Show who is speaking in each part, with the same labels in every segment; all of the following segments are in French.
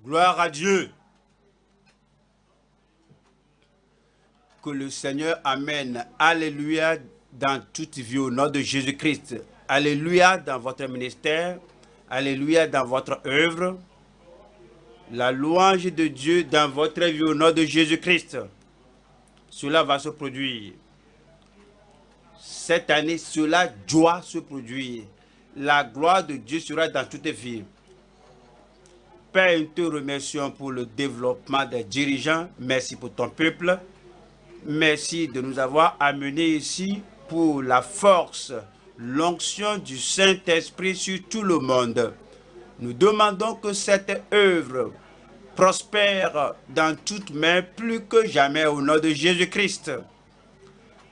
Speaker 1: Gloire à Dieu. Que le Seigneur amène, alléluia, dans toute vie au nom de Jésus-Christ. Alléluia dans votre ministère. Alléluia dans votre œuvre. La louange de Dieu dans votre vie au nom de Jésus-Christ. Cela va se produire. Cette année, cela doit se produire. La gloire de Dieu sera dans toute vie. Père, nous te remercions pour le développement des dirigeants. Merci pour ton peuple. Merci de nous avoir amenés ici pour la force, l'onction du Saint-Esprit sur tout le monde. Nous demandons que cette œuvre prospère dans toutes mains plus que jamais au nom de Jésus-Christ.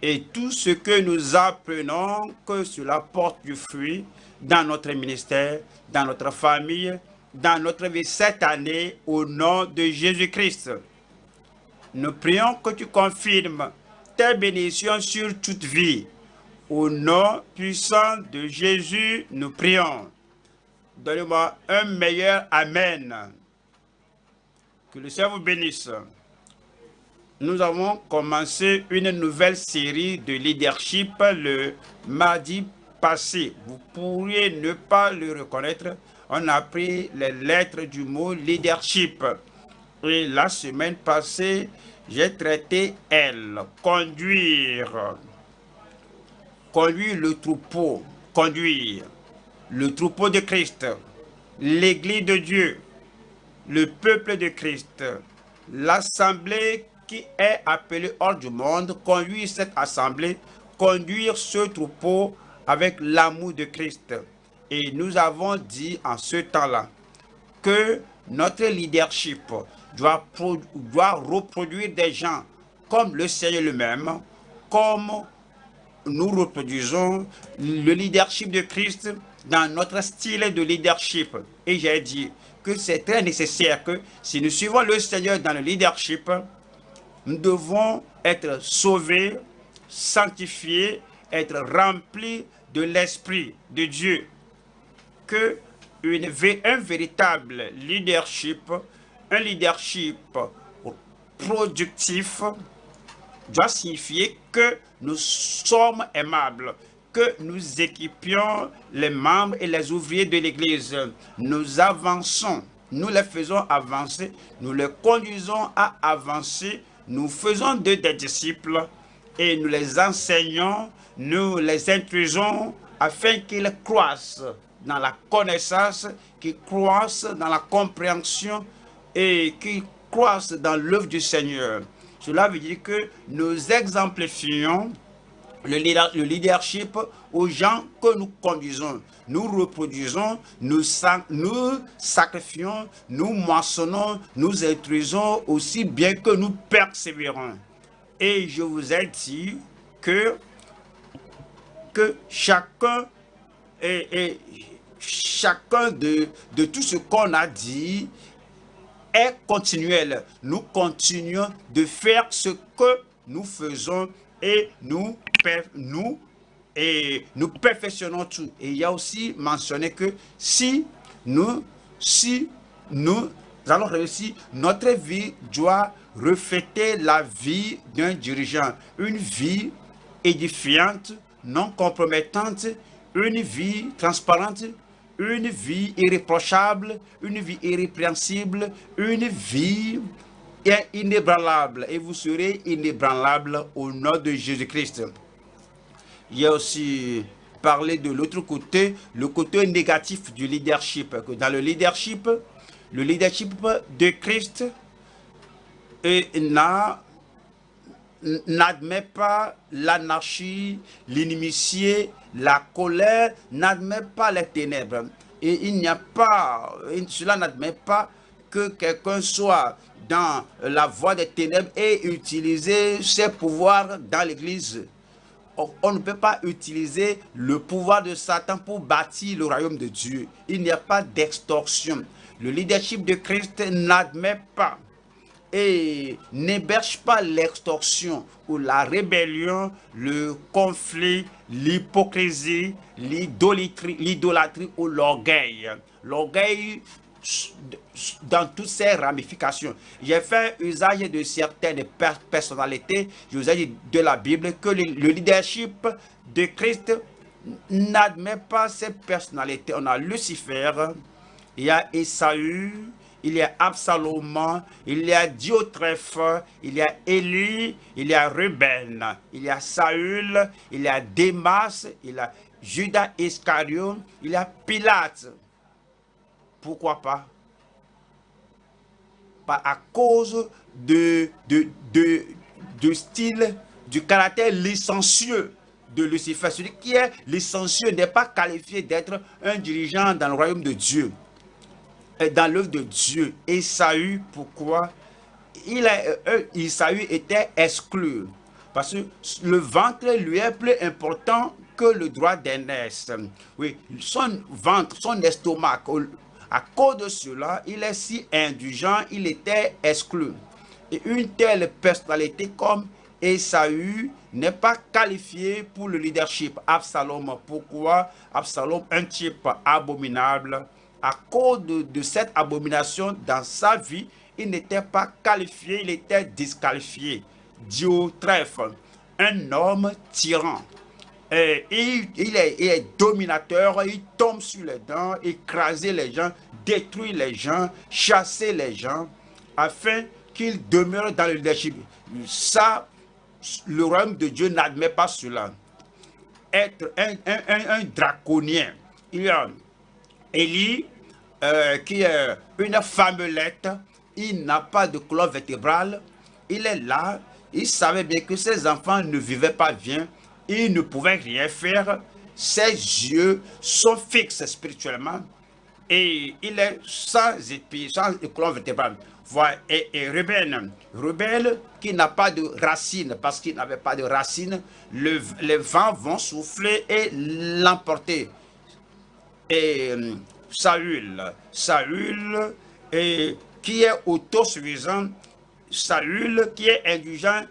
Speaker 1: Et tout ce que nous apprenons, que cela porte du fruit dans notre ministère, dans notre famille, dans notre vie cette année, au nom de Jésus-Christ. Nous prions que tu confirmes tes bénédictions sur toute vie. Au nom puissant de Jésus, nous prions. Donnez-moi un meilleur Amen. Que le Seigneur vous bénisse. Nous avons commencé une nouvelle série de leadership le mardi passé. Vous pourriez ne pas le reconnaître. On a pris les lettres du mot leadership. Et la semaine passée, j'ai traité elle, conduire. Conduire le troupeau, conduire le troupeau de Christ, l'église de Dieu, le peuple de Christ, l'assemblée qui est appelée hors du monde, conduire cette assemblée, conduire ce troupeau avec l'amour de Christ. Et nous avons dit en ce temps-là que notre leadership doit reproduire des gens comme le Seigneur lui-même, comme nous reproduisons le leadership de Christ dans notre style de leadership. Et j'ai dit que c'est très nécessaire que si nous suivons le Seigneur dans le leadership, nous devons être sauvés, sanctifiés, être remplis de l'Esprit de Dieu. Que un véritable leadership, un leadership productif, doit signifier que nous sommes aimables, que nous équipions les membres et les ouvriers de l'Église. Nous avançons, nous les faisons avancer, nous les conduisons à avancer, nous faisons d'eux des disciples et nous les enseignons, nous les instruisons afin qu'ils croissent dans la connaissance, qu'ils croissent dans la compréhension et qu'ils croissent dans l'œuvre du Seigneur. Cela veut dire que nous exemplifions le leadership aux gens que nous conduisons. Nous reproduisons, nous sacrifions, nous moissonnons, nous instruisons aussi bien que nous persévérons. Et je vous ai dit que chacun de tout ce qu'on a dit est continuel. Nous continuons de faire ce que nous faisons et nous perfectionnons tout. Et il y a aussi mentionné que si nous allons réussir, notre vie doit refléter la vie d'un dirigeant. Une vie édifiante, non compromettante, une vie transparente, une vie irréprochable, une vie irrépréhensible, une vie inébranlable. Et vous serez inébranlable au nom de Jésus-Christ. Il y a aussi parlé de l'autre côté, le côté négatif du leadership. Dans le leadership de Christ n'admet pas l'anarchie, l'inimitié, la colère, n'admet pas les ténèbres. Et cela n'admet pas que quelqu'un soit dans la voie des ténèbres et utiliser ses pouvoirs dans l'Église. On ne peut pas utiliser le pouvoir de Satan pour bâtir le royaume de Dieu. Il n'y a pas d'extorsion. Le leadership de Christ n'admet pas et n'héberge pas l'extorsion ou la rébellion, le conflit, l'hypocrisie, l'idolâtrie ou l'orgueil. L'orgueil dans toutes ses ramifications. J'ai fait usage de certaines personnalités, usage de la Bible, que le leadership de Christ n'admet pas ces personnalités. On a Lucifer, il y a Esaü, il y a Absalom, il y a Diotrephe, il y a Élie, il y a Ruben, il y a Saül, il y a Démas, il y a Judas Iscariot, il y a Pilate. Pourquoi pas? À cause du style, du caractère licencieux de Lucifer. Celui qui est licencieux n'est pas qualifié d'être un dirigeant dans le royaume de Dieu, dans l'œuvre de Dieu. Esaü, pourquoi? Esaü était exclu, parce que le ventre lui est plus important que le droit d'aînesse. Oui, son ventre, son estomac, à cause de cela, il est si indulgent, il était exclu. Et une telle personnalité comme Esaü n'est pas qualifiée pour le leadership. Absalom, pourquoi? Absalom, un type abominable. À cause de cette abomination dans sa vie, il n'était pas qualifié, il était disqualifié. Diotrephe, un homme tyran. Il est dominateur, il tombe sur les dents, écraser les gens, détruire les gens, chasser les gens, afin qu'ils demeurent dans le leadership. Ça, le royaume de Dieu n'admet pas cela. Être un draconien. Il y a Élie, qui est une femmelette, il n'a pas de colonne vertébrale, il est là, il savait bien que ses enfants ne vivaient pas bien, il ne pouvait rien faire, ses yeux sont fixes spirituellement, et il est sans épée, sans colonne vertébrale. Voilà. Et Ruben, qui n'a pas de racines, parce qu'il n'avait pas de racines, les vents vont souffler et l'emporter. Et Saül, et qui est autosuffisant, Saül qui est indulgent,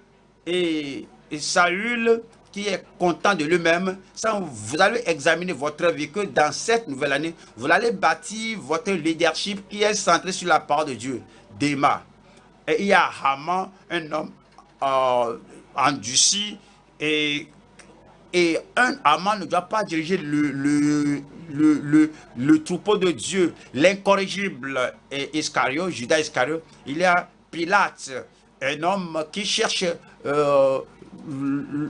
Speaker 1: et Saül qui est content de lui-même. Vous allez examiner votre vie, que dans cette nouvelle année, vous allez bâtir votre leadership qui est centré sur la parole de Dieu. Déma. Et il y a Haman, un homme endurci, et un Haman ne doit pas diriger le troupeau de Dieu. L'incorrigible Iscariot, Judas Iscariot. Il y a Pilate, un homme qui cherche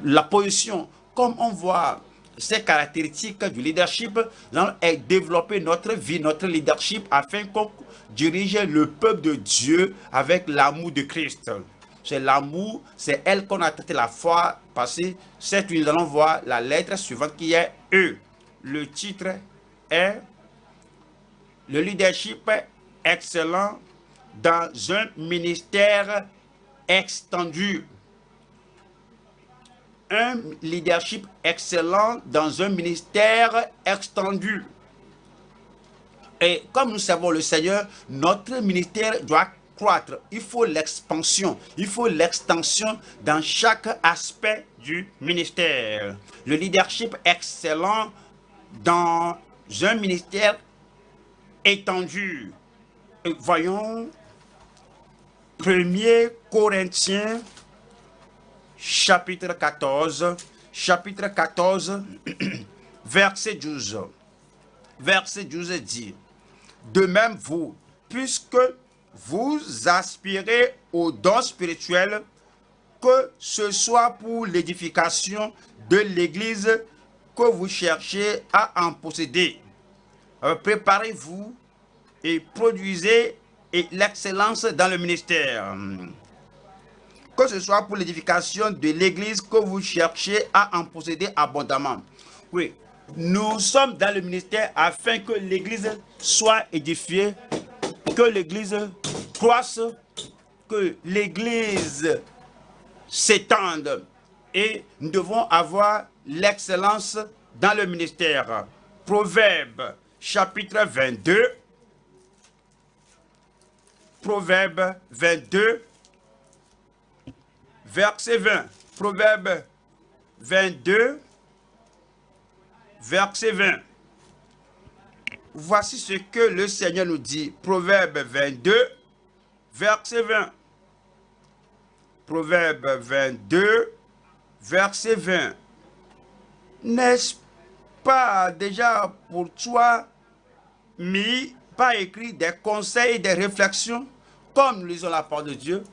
Speaker 1: la position. Comme on voit ces caractéristiques du leadership, nous allons développer notre vie, notre leadership, afin qu'on dirige le peuple de Dieu avec l'amour de Christ. C'est l'amour, c'est elle qu'on a traité la fois passée. Cette nuit, nous allons voir la lettre suivante qui est E. Le titre est le leadership excellent dans un ministère extendu. Un leadership excellent dans un ministère extendu. Et comme nous savons le Seigneur, notre ministère doit croître. Il faut l'expansion, il faut l'extension dans chaque aspect du ministère. Le leadership excellent dans un ministère étendu. Et voyons 1 Corinthiens chapitre 14, verset 12. Verset 12 dit: de même vous, puisque vous aspirez aux dons spirituels, que ce soit pour l'édification de l'Église que vous cherchez à en posséder. Préparez-vous et produisez l'excellence dans le ministère. Que ce soit pour l'édification de l'Église que vous cherchez à en posséder abondamment. Oui, nous sommes dans le ministère afin que l'Église soit édifiée, que l'Église croisse, que l'Église s'étende. Et nous devons avoir l'excellence dans le ministère. Proverbe chapitre 22. Proverbe 22, verset 20. Proverbe 22, verset 20. Voici ce que le Seigneur nous dit. Proverbe 22, verset 20. Proverbe 22, verset 20. N'est-ce pas déjà pour toi mis par écrit des conseils et des réflexions, comme nous lisons la parole de Dieu,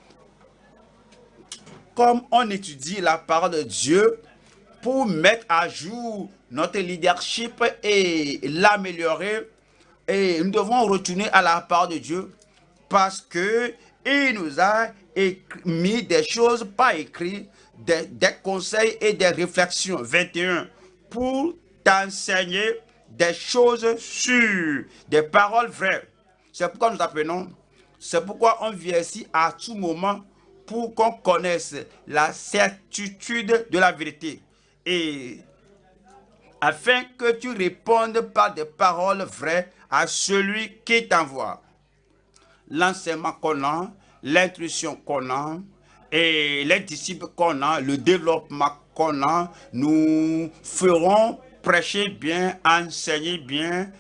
Speaker 1: comme on étudie la parole de Dieu pour mettre à jour notre leadership et l'améliorer. Et nous devons retourner à la parole de Dieu parce que il nous a mis des choses par écrit, des conseils et des réflexions. 21. Pour t'enseigner des choses sûres, des paroles vraies. C'est pourquoi nous apprenons. C'est pourquoi on vient ici à tout moment pour qu'on connaisse la certitude de la vérité. Et afin que tu répondes par des paroles vraies à celui qui t'envoie. L'enseignement qu'on a, l'intuition qu'on a, et les disciples qu'on a, le développement qu'on a, nous ferons prêcher bien, enseigner bien,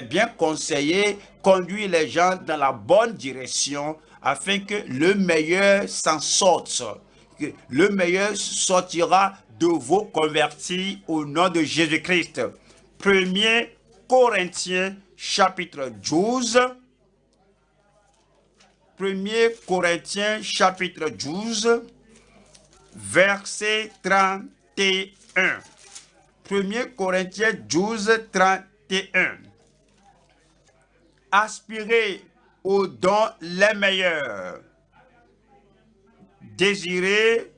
Speaker 1: bien conseiller, conduire les gens dans la bonne direction afin que le meilleur s'en sorte. Que le meilleur sortira de vos convertis au nom de Jésus-Christ. 1 Corinthiens chapitre 12. 1 Corinthiens chapitre 12, verset 31. 1 Corinthiens 12, 31. Aspirez aux dons les meilleurs. Désirez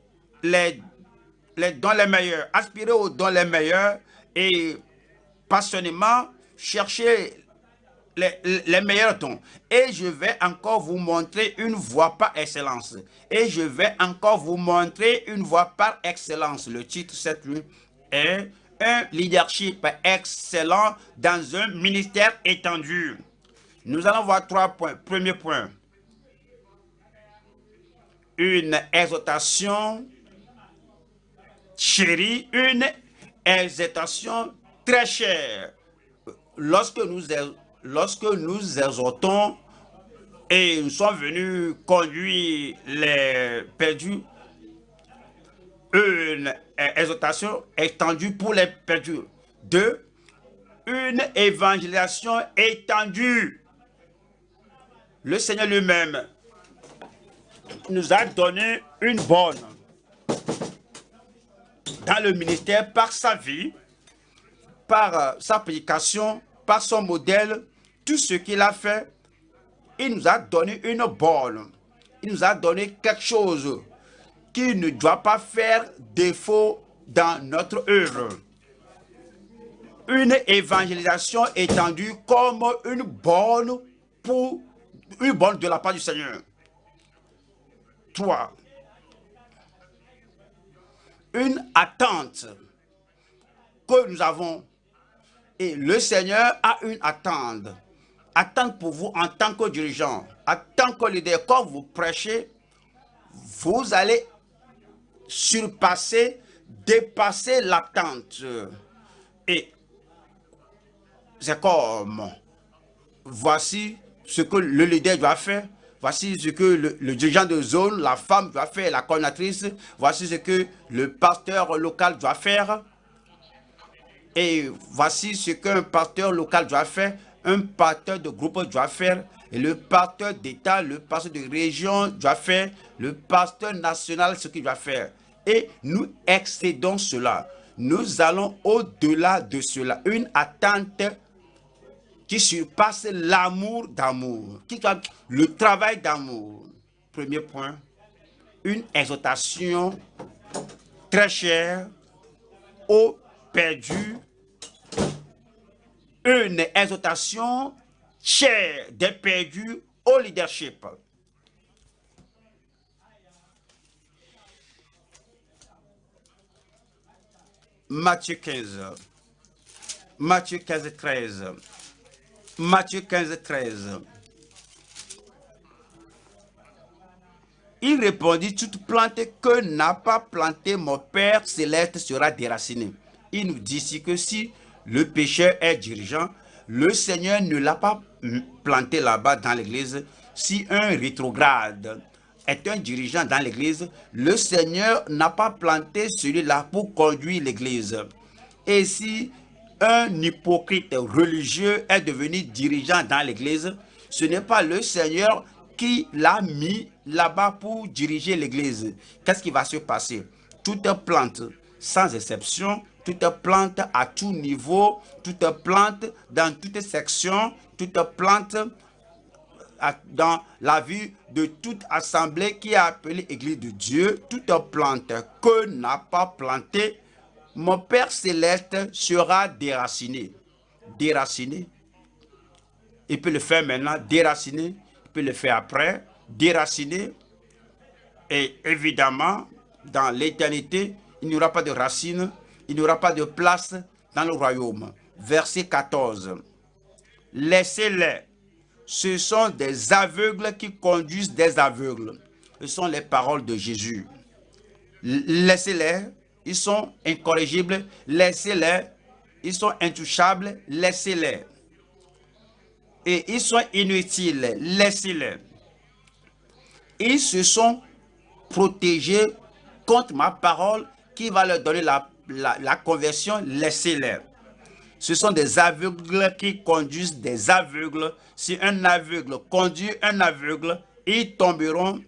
Speaker 1: les dons les meilleurs. Aspirez aux dons les meilleurs et passionnément cherchez les meilleurs dons. Et je vais encore vous montrer une voie par excellence. Et je vais encore vous montrer une voie par excellence. Le titre, cette nuit, est un leadership excellent dans un ministère étendu. Nous allons voir 3 points. Premier point. Une exhortation chérie, une exhortation très chère. Lorsque nous exhortons et nous sommes venus conduire les perdus, une exhortation étendue pour les perdus. 2. Une évangélisation étendue. Le Seigneur lui-même nous a donné une bonne dans le ministère par sa vie, par sa prédication, par son modèle, tout ce qu'il a fait. Il nous a donné une bonne. Il nous a donné quelque chose qui ne doit pas faire défaut dans notre œuvre. Une évangélisation étendue comme une bonne de la part du Seigneur. 3. Une attente que nous avons. Et le Seigneur a une attente. Attente pour vous en tant que dirigeant, en tant que leader. Quand vous prêchez, vous allez surpasser, dépasser l'attente. Et c'est comme, voici ce que le leader doit faire. Voici ce que le dirigeant de zone, la femme doit faire, la coordinatrice. Voici ce que le pasteur local doit faire. Et voici ce qu'un pasteur local doit faire, un pasteur de groupe doit faire, et le pasteur d'État, le pasteur de région doit faire, le pasteur national ce qu'il doit faire. Et nous excédons cela. Nous allons au-delà de cela. Une attente qui surpasse l'amour d'amour, le travail d'amour. Premier point, une exhortation très chère aux perdus, une exhortation chère des perdus au leadership. Matthieu 15, Matthieu 15, 13. Matthieu 15, 13. Il répondit, toute plante que n'a pas planté mon Père céleste sera déracinée. Il nous dit ici que si le pécheur est dirigeant, le Seigneur ne l'a pas planté là-bas dans l'église. Si un rétrograde est un dirigeant dans l'église, le Seigneur n'a pas planté celui-là pour conduire l'église. Et si un hypocrite religieux est devenu dirigeant dans l'église, ce n'est pas le Seigneur qui l'a mis là-bas pour diriger l'église. Qu'est-ce qui va se passer? Toute plante, sans exception, toute plante à tout niveau, toute plante dans toute section, toute plante dans la vie de toute assemblée qui est appelée Église de Dieu, toute plante que n'a pas plantée, mon Père Céleste sera déraciné. Déraciné. Il peut le faire maintenant, déraciné. Il peut le faire après, déraciné. Et évidemment, dans l'éternité, il n'y aura pas de racines, il n'y aura pas de place dans le royaume. Verset 14. Laissez-les. Ce sont des aveugles qui conduisent des aveugles. Ce sont les paroles de Jésus. Laissez-les. Ils sont incorrigibles. Laissez-les. Ils sont intouchables. Laissez-les. Et ils sont inutiles. Laissez-les. Ils se sont protégés contre ma parole qui va leur donner la conversion. Laissez-les. Ce sont des aveugles qui conduisent des aveugles. Si un aveugle conduit un aveugle, ils tomberont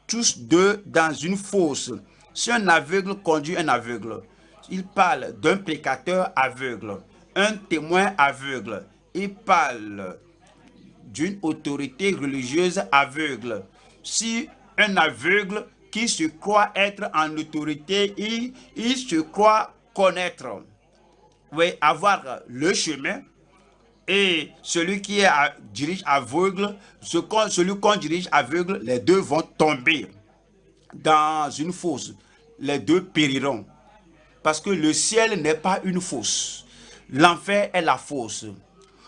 Speaker 1: tous deux dans une fosse. Si un aveugle conduit un aveugle, il parle d'un prédicateur aveugle, un témoin aveugle. Il parle d'une autorité religieuse aveugle. Si un aveugle qui se croit être en autorité, il se croit connaître, oui, avoir le chemin, et celui qui dirige aveugle, celui qu'on dirige aveugle, les deux vont tomber dans une fosse. Les deux périront. Parce que le ciel n'est pas une fosse. L'enfer est la fosse.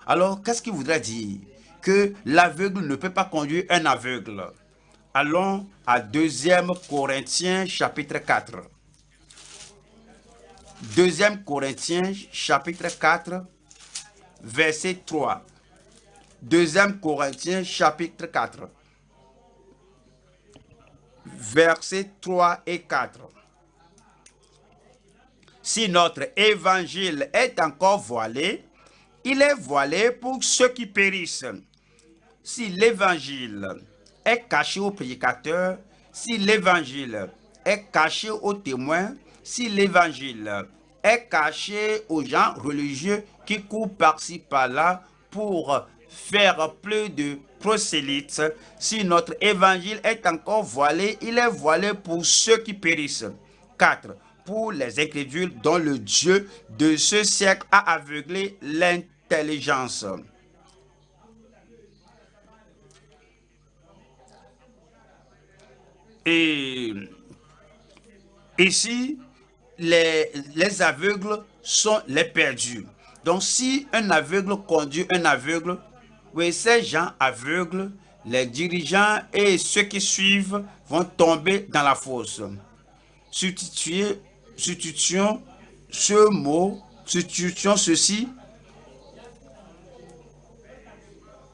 Speaker 1: Alors, qu'est-ce qu'il voudrait dire? Que l'aveugle ne peut pas conduire un aveugle. Allons à 2 Corinthiens chapitre 4. 2 Corinthiens chapitre 4, verset 3. 2 Corinthiens chapitre 4, versets 3 et 4. Si notre évangile est encore voilé, il est voilé pour ceux qui périssent. Si l'évangile est caché aux prédicateurs, si l'évangile est caché aux témoins, si l'évangile est caché aux gens religieux qui courent par-ci par-là pour faire plus de prosélytes, si notre évangile est encore voilé, il est voilé pour ceux qui périssent. 4. Pour les incrédules dont le Dieu de ce siècle a aveuglé l'intelligence. Et ici, les aveugles sont les perdus. Donc, si un aveugle conduit un aveugle, oui, ces gens aveugles, les dirigeants et ceux qui suivent vont tomber dans la fosse. Substituons ce mot, substituons ceci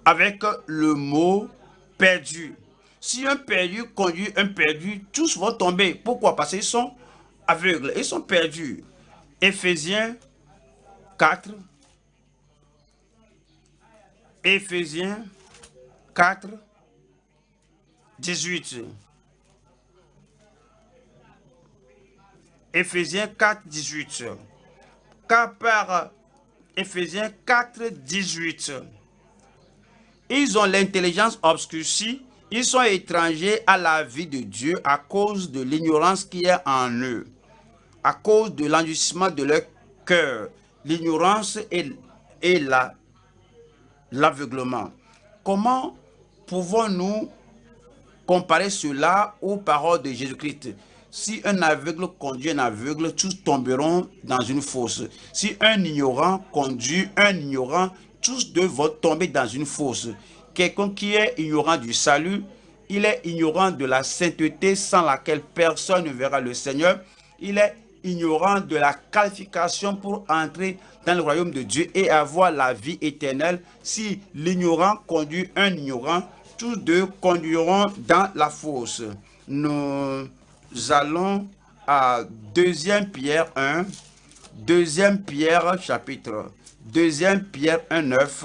Speaker 1: avec le mot perdu. Si un perdu conduit un perdu, tous vont tomber. Pourquoi? Parce qu'ils sont aveugles, ils sont perdus. Éphésiens 4. Éphésiens 4, 18. Éphésiens 4, 18. Car par Éphésiens 4, 18, ils ont l'intelligence obscurcie, ils sont étrangers à la vie de Dieu à cause de l'ignorance qui est en eux, à cause de l'endurcissement de leur cœur, l'ignorance et l'aveuglement. Comment pouvons-nous comparer cela aux paroles de Jésus-Christ? Si un aveugle conduit un aveugle, tous tomberont dans une fosse. Si un ignorant conduit un ignorant, tous deux vont tomber dans une fosse. Quelqu'un qui est ignorant du salut, il est ignorant de la sainteté sans laquelle personne ne verra le Seigneur. Il est ignorant de la qualification pour entrer dans le royaume de Dieu et avoir la vie éternelle. Si l'ignorant conduit un ignorant, tous deux conduiront dans la fosse. Nous allons à 2 Pierre 1, 2 Pierre chapitre, 2 Pierre 1, 9,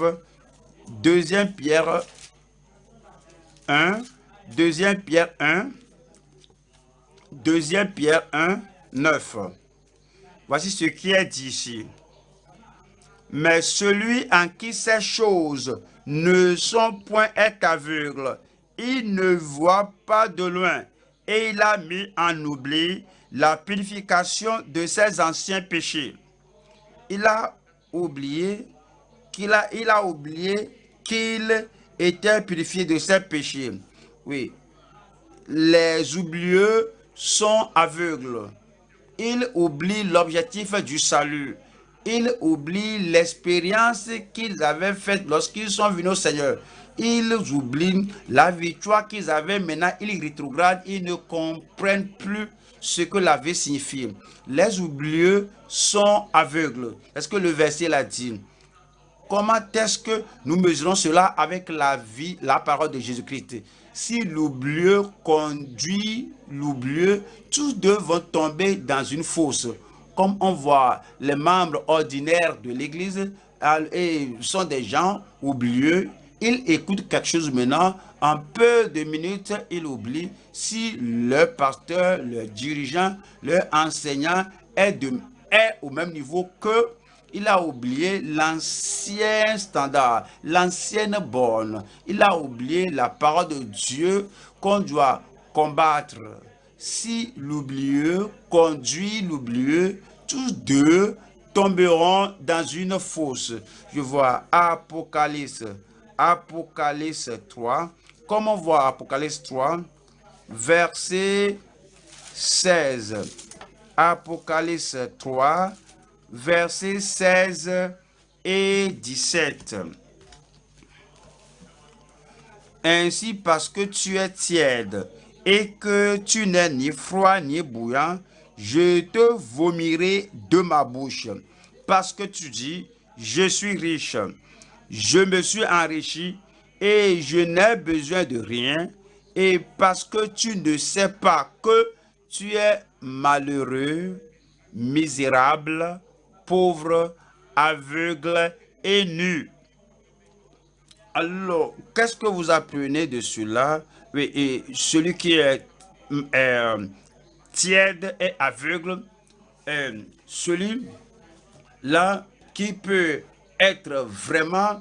Speaker 1: 2 Pierre 1, 2 Pierre 1, 2 Pierre 1, 9. Voici ce qui est dit ici. Mais celui en qui ces choses ne sont point est aveugle, il ne voit pas de loin, et il a mis en oubli la purification de ses anciens péchés. Il a oublié qu'il était purifié de ses péchés. Oui, les oublieux sont aveugles. Ils oublient l'objectif du salut. Ils oublient l'expérience qu'ils avaient faite lorsqu'ils sont venus au Seigneur. Ils oublient la victoire qu'ils avaient. Maintenant, ils rétrogradent. Ils ne comprennent plus ce que la vie signifie. Les oublieux sont aveugles. Est-ce que le verset l'a dit? Comment est-ce que nous mesurons cela avec la vie, la parole de Jésus-Christ? Si l'oublieux conduit l'oublieux, tous deux vont tomber dans une fosse. Comme on voit les membres ordinaires de l'Église, sont des gens oublieux. Ils écoutent quelque chose maintenant, en peu de minutes, ils oublient. Si le pasteur, le dirigeant, le enseignant est au même niveau que il a oublié l'ancien standard, l'ancienne borne. Il a oublié la parole de Dieu qu'on doit combattre. Si l'oublieux conduit l'oublieux, tous deux tomberont dans une fosse. Je vois Apocalypse 3. Comment on voit Apocalypse 3, verset 16. Apocalypse 3, versets 16 et 17. Ainsi, parce que tu es tiède et que tu n'es ni froid ni bouillant, je te vomirai de ma bouche. Parce que tu dis, je suis riche, je me suis enrichi et je n'ai besoin de rien. Et parce que tu ne sais pas que tu es malheureux, misérable, pauvre, aveugle et nu. Alors, qu'est-ce que vous apprenez de cela? Oui, et celui qui est tiède et aveugle, celui-là qui peut être vraiment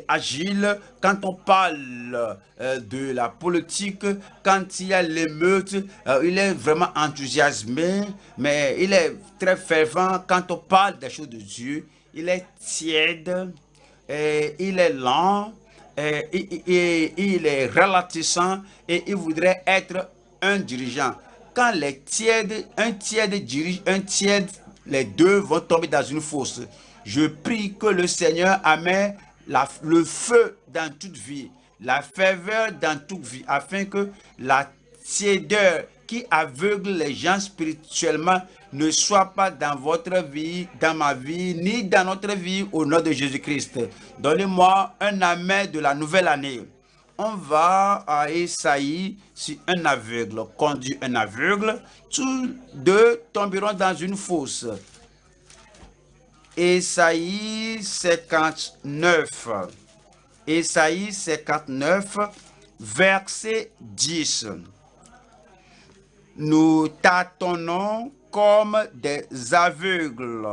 Speaker 1: agile quand on parle de la politique, quand il y a l'émeute, il est vraiment enthousiasmé, mais il est très fervent quand on parle des choses de Dieu. Il est tiède, il est lent, il est ralentissant et il voudrait être un dirigeant. Quand un tiède dirige un tiède, les deux vont tomber dans une fosse. Je prie que le Seigneur amène le feu dans toute vie, la ferveur dans toute vie, afin que la tiédeur qui aveugle les gens spirituellement ne soit pas dans votre vie, dans ma vie, ni dans notre vie, au nom de Jésus-Christ. Donnez-moi un amen de la nouvelle année. On va à Esaïe, si un aveugle conduit un aveugle, tous deux tomberont dans une fosse. Esaïe 59. Esaïe 59, verset 10. Nous tâtonnons comme des aveugles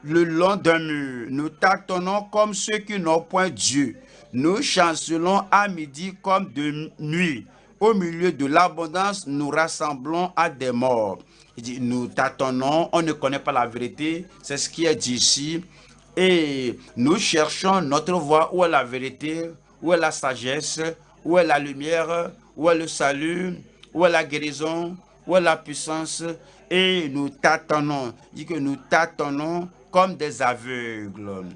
Speaker 1: le long d'un mur. Nous tâtonnons comme ceux qui n'ont point Dieu. Nous chancelons à midi comme de nuit. Au milieu de l'abondance, nous rassemblons à des morts. Il dit, nous tâtonnons, on ne connaît pas la vérité. C'est ce qui est dit ici. Et nous cherchons notre voie. Où est la vérité? Où est la sagesse? Où est la lumière? Où est le salut? Où est la guérison? Où est la puissance? Et nous tâtonnons. Il dit que nous tâtonnons comme des aveugles.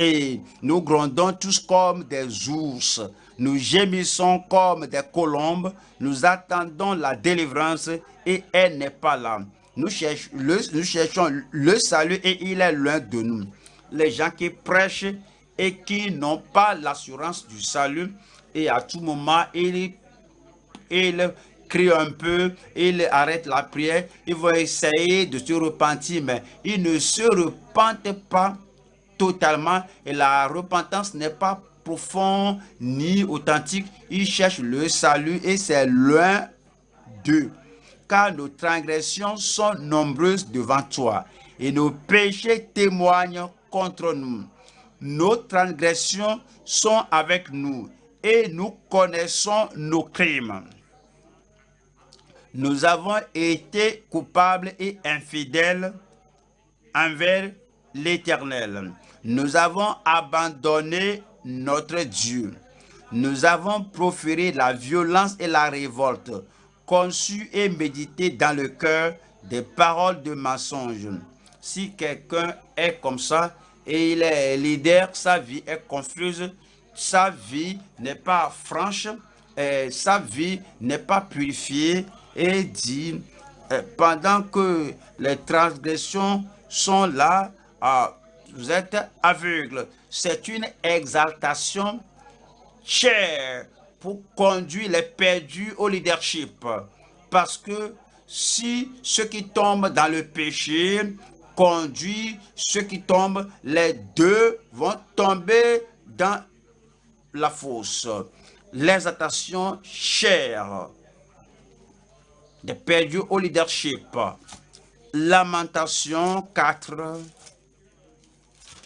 Speaker 1: Et nous grondons tous comme des ours. Nous gémissons comme des colombes. Nous attendons la délivrance et elle n'est pas là. Nous cherchons le salut et il est loin de nous. Les gens qui prêchent et qui n'ont pas l'assurance du salut, et à tout moment, ils crient un peu, ils arrêtent la prière, ils vont essayer de se repentir, mais ils ne se repentent pas totalement et la repentance n'est pas profonde ni authentique. Ils cherchent le salut et c'est loin d'eux. Car nos transgressions sont nombreuses devant toi et nos péchés témoignent contre nous. Nos transgressions sont avec nous et nous connaissons nos crimes. Nous avons été coupables et infidèles envers l'Éternel. Nous avons abandonné notre Dieu. Nous avons proféré la violence et la révolte, conçu et médité dans le cœur des paroles de mensonge. Si quelqu'un est comme ça et il est leader, sa vie est confuse, sa vie n'est pas franche, sa vie n'est pas purifiée et dit, pendant que les transgressions sont là, vous êtes aveugle. C'est une exaltation chère pour conduire les perdus au leadership. Parce que si ceux qui tombent dans le péché conduisent ceux qui tombent, les deux vont tomber dans la fosse. L'exaltation chère des perdus au leadership. Lamentation 4.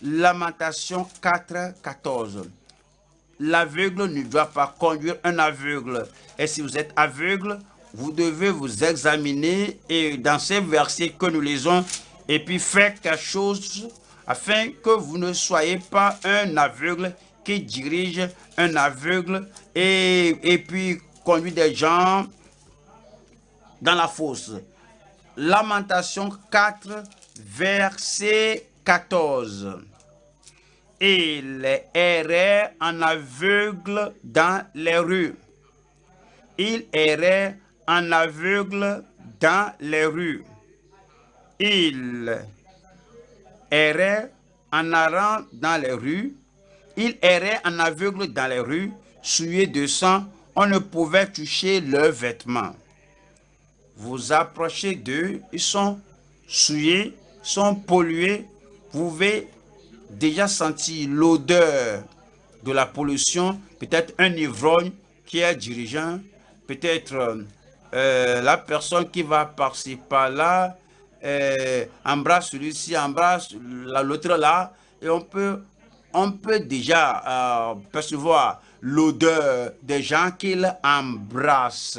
Speaker 1: Lamentation 4, 14. L'aveugle ne doit pas conduire un aveugle. Et si vous êtes aveugle, vous devez vous examiner et dans ces versets que nous lisons, et puis faire quelque chose afin que vous ne soyez pas un aveugle qui dirige un aveugle et puis conduit des gens dans la fosse. Lamentation 4, verset 14. Il errait en aveugle dans les rues. Il errait en aveugle dans les rues. Il errait en errant dans les rues. Il errait en aveugle dans les rues, souillé de sang. On ne pouvait toucher leurs vêtements. Vous approchez d'eux, ils sont souillés, sont pollués. Vous pouvez déjà sentir l'odeur de la pollution, peut-être un ivrogne qui est dirigeant, peut-être la personne qui va par-ci par-là, embrasse celui-ci, embrasse l'autre là, et on peut déjà percevoir l'odeur des gens qu'il embrasse.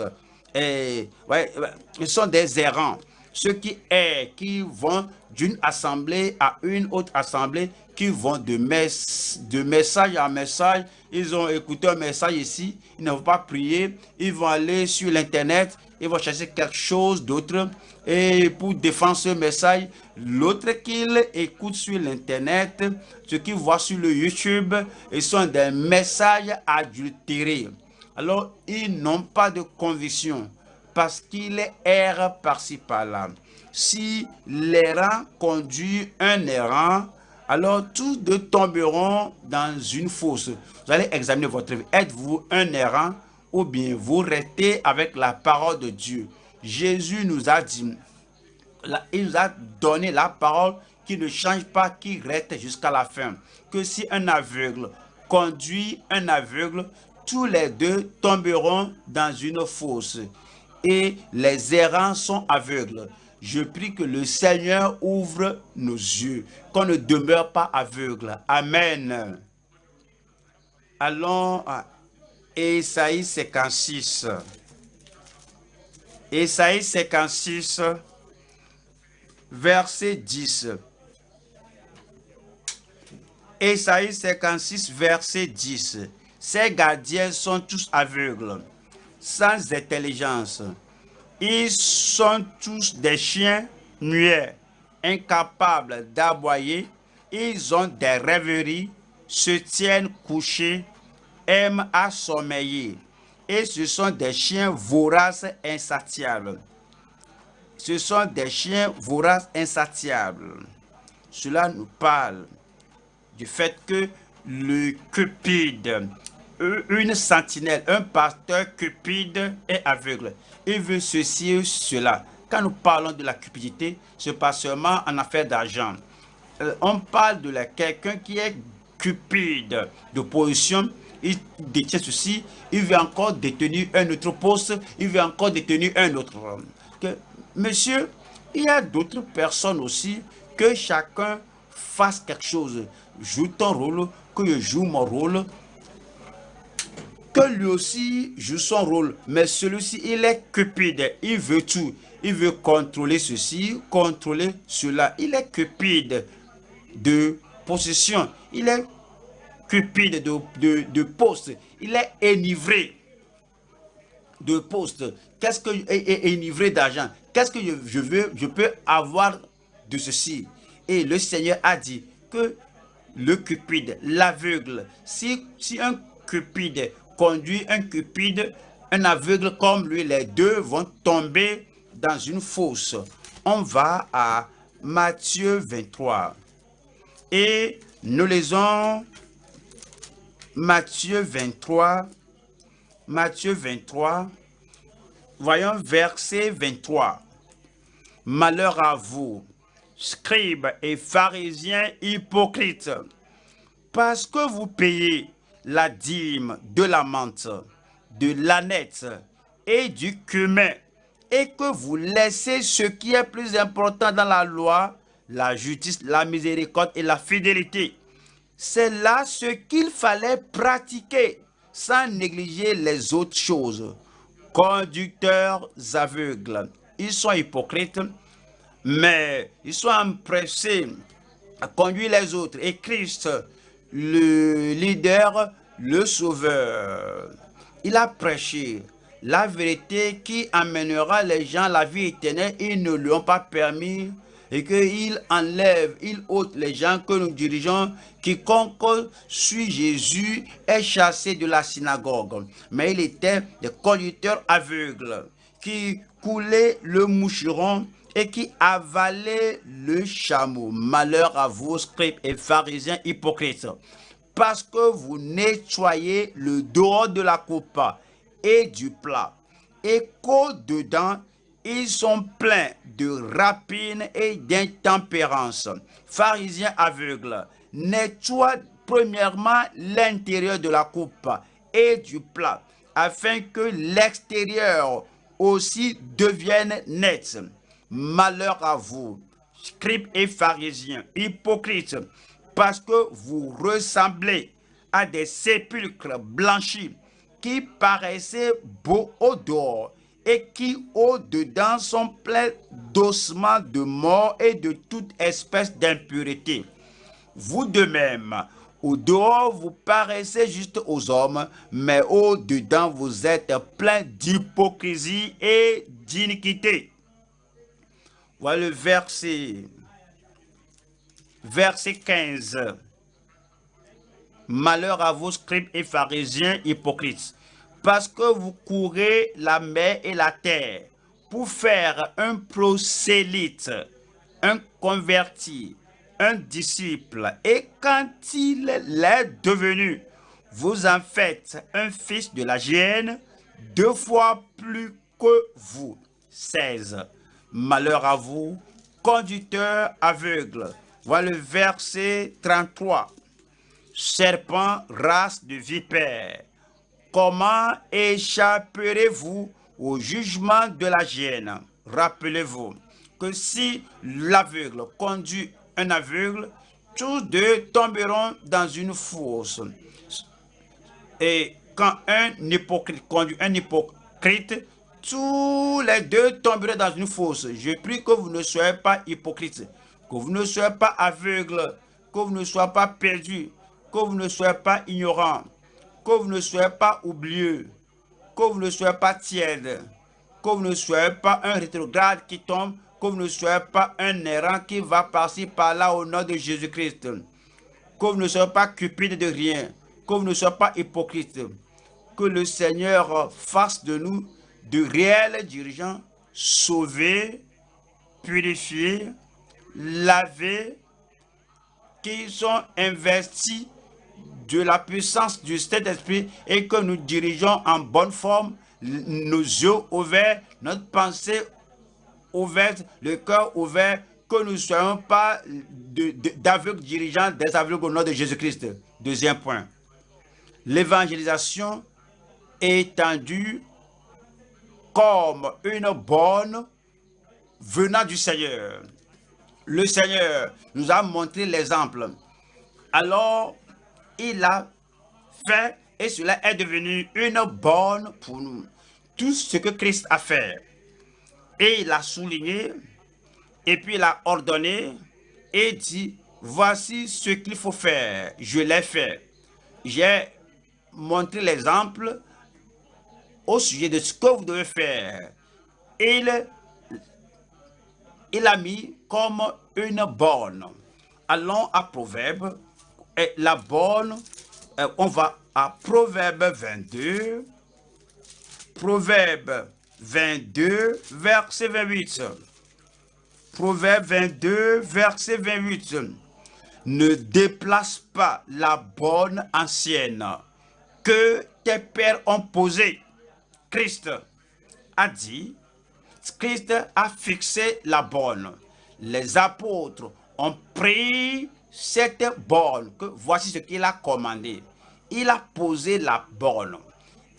Speaker 1: Et, ouais, ils sont des errants. Ceux qui vont d'une assemblée à une autre assemblée, qui vont de message en message. Ils ont écouté un message ici, ils ne vont pas prier, ils vont aller sur l'internet, ils vont chercher quelque chose d'autre. Et pour défendre ce message, l'autre qu'ils écoutent sur l'internet, ce qu'ils voient sur le YouTube, ils sont des messages adultérés. Alors, ils n'ont pas de conviction parce qu'ils errent par-ci par-là. Si l'errant conduit un errant, alors tous deux tomberont dans une fosse. Vous allez examiner votre vie. Êtes-vous un errant ou bien vous restez avec la parole de Dieu? Jésus nous a dit, il nous a donné la parole qui ne change pas, qui reste jusqu'à la fin. Que si un aveugle conduit un aveugle, tous les deux tomberont dans une fosse. Et les errants sont aveugles. Je prie que le Seigneur ouvre nos yeux, qu'on ne demeure pas aveugle. Amen. Allons à Ésaïe 56. Ésaïe 56, verset 10. Ésaïe 56, verset 10. Ces gardiens sont tous aveugles, sans intelligence. Ils sont tous des chiens muets, incapables d'aboyer. Ils ont des rêveries se tiennent couchés, aiment à sommeiller, et ce sont des chiens voraces insatiables. Ce sont des chiens voraces insatiables. Cela nous parle du fait que le cupide, une sentinelle, un pasteur cupide est aveugle. Il veut ceci ou cela. Quand nous parlons de la cupidité, ce n'est pas seulement en affaire d'argent. On parle de quelqu'un qui est cupide de position. Il détient ceci, il veut encore détenir un autre poste, il veut encore détenir un autre. Monsieur, il y a d'autres personnes aussi, que chacun fasse quelque chose. Joue ton rôle, que je joue mon rôle, que lui aussi joue son rôle. Mais celui-ci, il est cupide, il veut tout. Il veut contrôler ceci, contrôler cela. Il est cupide de possession, il est cupide de poste, il est enivré de poste. Qu'est-ce que est enivré d'argent? Qu'est-ce que je peux avoir de ceci? Et le Seigneur a dit que le cupide, l'aveugle, si un cupide conduit un cupide, un aveugle comme lui, les deux vont tomber dans une fosse. On va à Matthieu 23 et nous lisons Matthieu 23, voyons verset 23. Malheur à vous, scribes et pharisiens hypocrites, parce que vous payez la dîme de la menthe, de l'ânesse et du cumin, et que vous laissez ce qui est plus important dans la loi, la justice, la miséricorde et la fidélité. C'est là ce qu'il fallait pratiquer, sans négliger les autres choses. Conducteurs aveugles, ils sont hypocrites, mais ils sont empressés à conduire les autres. Et Christ, le leader, le sauveur, il a prêché la vérité qui amènera les gens à la vie éternelle. Ils ne lui ont pas permis et qu'il enlève, il ôte les gens que nous dirigeons. Quiconque suit Jésus est chassé de la synagogue. Mais il était des conducteurs aveugles qui coulaient le moucheron et qui avalaient le chameau. Malheur à vous, scribes et pharisiens hypocrites, parce que vous nettoyez le dehors de la coupe et du plat, et qu'au-dedans, ils sont pleins de rapines et d'intempérance. Pharisiens aveugles, nettoie premièrement l'intérieur de la coupe et du plat, afin que l'extérieur aussi devienne net. Malheur à vous, scribes et pharisiens, hypocrites, parce que vous ressemblez à des sépulcres blanchis qui paraissaient beaux au dehors et qui au-dedans sont pleins d'ossements de mort et de toute espèce d'impureté. Vous de même, au dehors vous paraissez juste aux hommes, mais au-dedans vous êtes pleins d'hypocrisie et d'iniquité. Voilà le verset 15. Malheur à vous, scribes et pharisiens hypocrites, parce que vous courez la mer et la terre pour faire un prosélyte, un converti, un disciple. Et quand il l'est devenu, vous en faites un fils de la géhenne, 2 fois plus que vous. 16. Malheur à vous, conducteurs aveugles. Voilà le verset 33. Serpent, race de vipères, comment échapperez-vous au jugement de la géhenne? Rappelez-vous que si l'aveugle conduit un aveugle, tous deux tomberont dans une fosse. Et quand un hypocrite conduit un hypocrite, tous les deux tomberont dans une fosse. Je prie que vous ne soyez pas hypocrites, que vous ne soyez pas aveugles, que vous ne soyez pas perdus, que vous ne soyez pas ignorants, que vous ne soyez pas oublieux, que vous ne soyez pas tièdes, que vous ne soyez pas un rétrograde qui tombe, que vous ne soyez pas un errant qui va par-ci par-là au nom de Jésus-Christ. que vous ne soyez pas cupides de rien, que vous ne soyez pas hypocrites, que le Seigneur fasse de nous de réels dirigeants, sauvés, purifiés, lavés, qui sont investis de la puissance du Saint-Esprit et que nous dirigeons en bonne forme, nos yeux ouverts, notre pensée ouverte, le cœur ouvert, que nous ne soyons pas d'aveugles dirigeants, des aveugles au nom de Jésus-Christ. Deuxième point, l'évangélisation étendue comme une bonne venant du Seigneur. Le Seigneur nous a montré l'exemple. Alors, il a fait et cela est devenu une bonne pour nous. Tout ce que Christ a fait. Et il a souligné, et puis il a ordonné et dit, voici ce qu'il faut faire. Je l'ai fait. J'ai montré l'exemple au sujet de ce que vous devez faire. Il a mis comme une borne. Allons à Proverbe. Et la borne, on va à Proverbe 22. Proverbe 22, verset 28. Proverbe 22, verset 28. Ne déplace pas la borne ancienne que tes pères ont posée. Christ a dit, Christ a fixé la borne. Les apôtres ont pris cette borne, que voici ce qu'il a commandé. Il a posé la borne.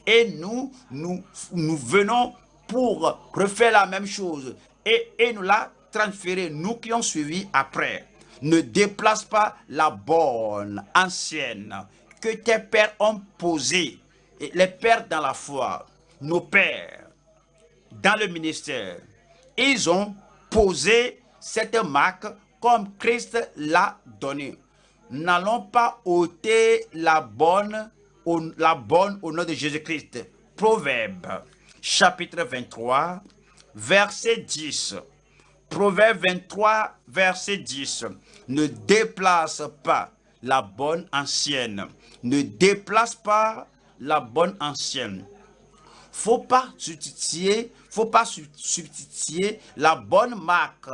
Speaker 1: Et nous venons pour refaire la même chose. Et nous l'a transféré, nous qui ont suivi après. Ne déplace pas la borne ancienne que tes pères ont posée. Et les pères dans la foi, nos pères dans le ministère, ils ont posé cette marque comme Christ l'a donné. N'allons pas ôter la borne au nom de Jésus-Christ. Proverbe, chapitre 23, verset 10. Proverbe 23, verset 10. Ne déplace pas la bonne ancienne. Ne déplace pas la bonne ancienne. Faut pas substituer la bonne marque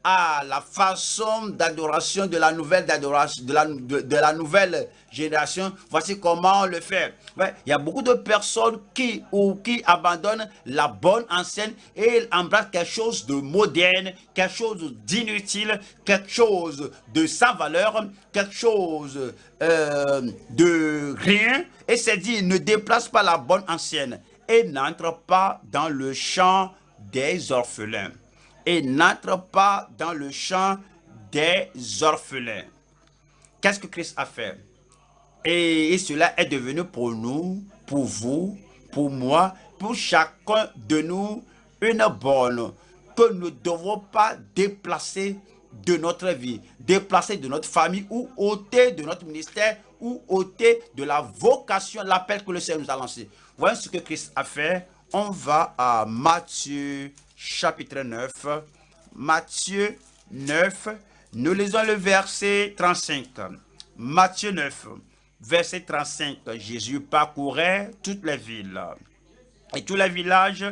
Speaker 1: à la façon d'adoration de la nouvelle de la nouvelle génération. Voici comment on le fait. Ouais, il y a beaucoup de personnes qui abandonnent la bonne ancienne et embrassent quelque chose de moderne, quelque chose d'inutile, quelque chose de sans valeur, quelque chose de rien. Et c'est dit, ne déplace pas la bonne ancienne et n'entre pas dans le champ des orphelins. Et n'entre pas dans le champ des orphelins. Qu'est-ce que Christ a fait? Et cela est devenu pour nous, pour vous, pour moi, pour chacun de nous, une borne que nous ne devons pas déplacer de notre vie, déplacer de notre famille ou ôter de notre ministère ou ôter de la vocation, l'appel que le Seigneur nous a lancé. Voyons ce que Christ a fait. On va à Matthieu chapitre 9. Matthieu 9, nous lisons le verset 35. Matthieu 9, verset 35. Jésus parcourait toutes les villes et tous les villages,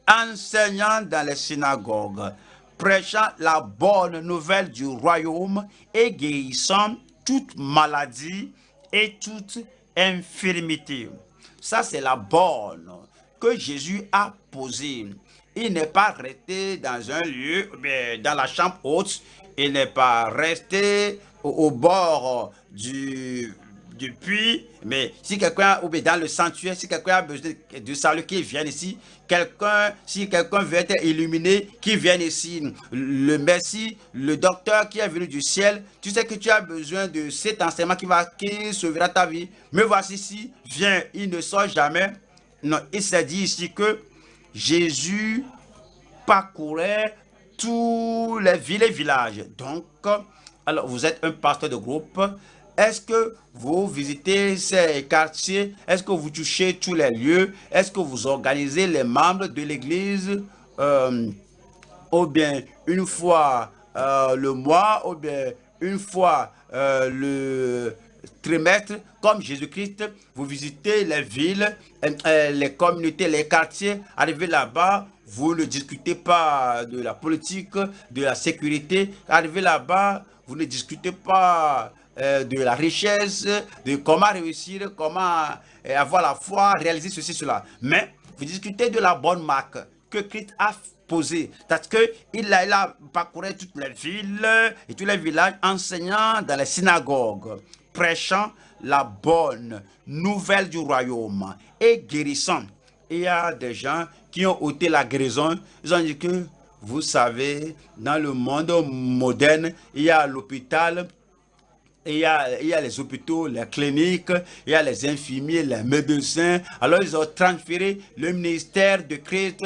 Speaker 1: enseignant dans les synagogues, prêchant la bonne nouvelle du royaume et guérissant toute maladie et toute infirmité. Ça, c'est la borne que Jésus a posée. Il n'est pas resté dans un lieu, dans la chambre haute. Il n'est pas resté au bord du puits. Mais si quelqu'un, ou bien dans le sanctuaire, si quelqu'un a besoin de salut, qu'il vienne ici. Si quelqu'un veut être illuminé, qu'il vienne ici. Le Messie, le docteur qui est venu du ciel, tu sais que tu as besoin de cet enseignement qui sauvera ta vie. Me voici ici, viens, il ne sort jamais. Non, il s'est dit ici que Jésus parcourait tous les villes et villages. Donc, alors vous êtes un pasteur de groupe. Est-ce que vous visitez ces quartiers? Est-ce que vous touchez tous les lieux? Est-ce que vous organisez les membres de l'église ou bien une fois le mois ou bien une fois le trimestre, comme Jésus-Christ, vous visitez les villes, les communautés, les quartiers, arrivez là-bas, vous ne discutez pas de la politique, de la sécurité, arrivez là-bas, vous ne discutez pas de la richesse, de comment réussir, comment avoir la foi, réaliser ceci, cela. Mais vous discutez de la bonne marque que Christ a posée. Parce qu'il a parcouru toutes les villes et tous les villages enseignant dans les synagogues, prêchant la bonne nouvelle du royaume et guérissant. Il y a des gens qui ont ôté la guérison. Ils ont dit que, vous savez, dans le monde moderne, il y a l'hôpital, il y a les hôpitaux, les cliniques, il y a les infirmiers, les médecins. Alors, ils ont transféré le ministère de Christ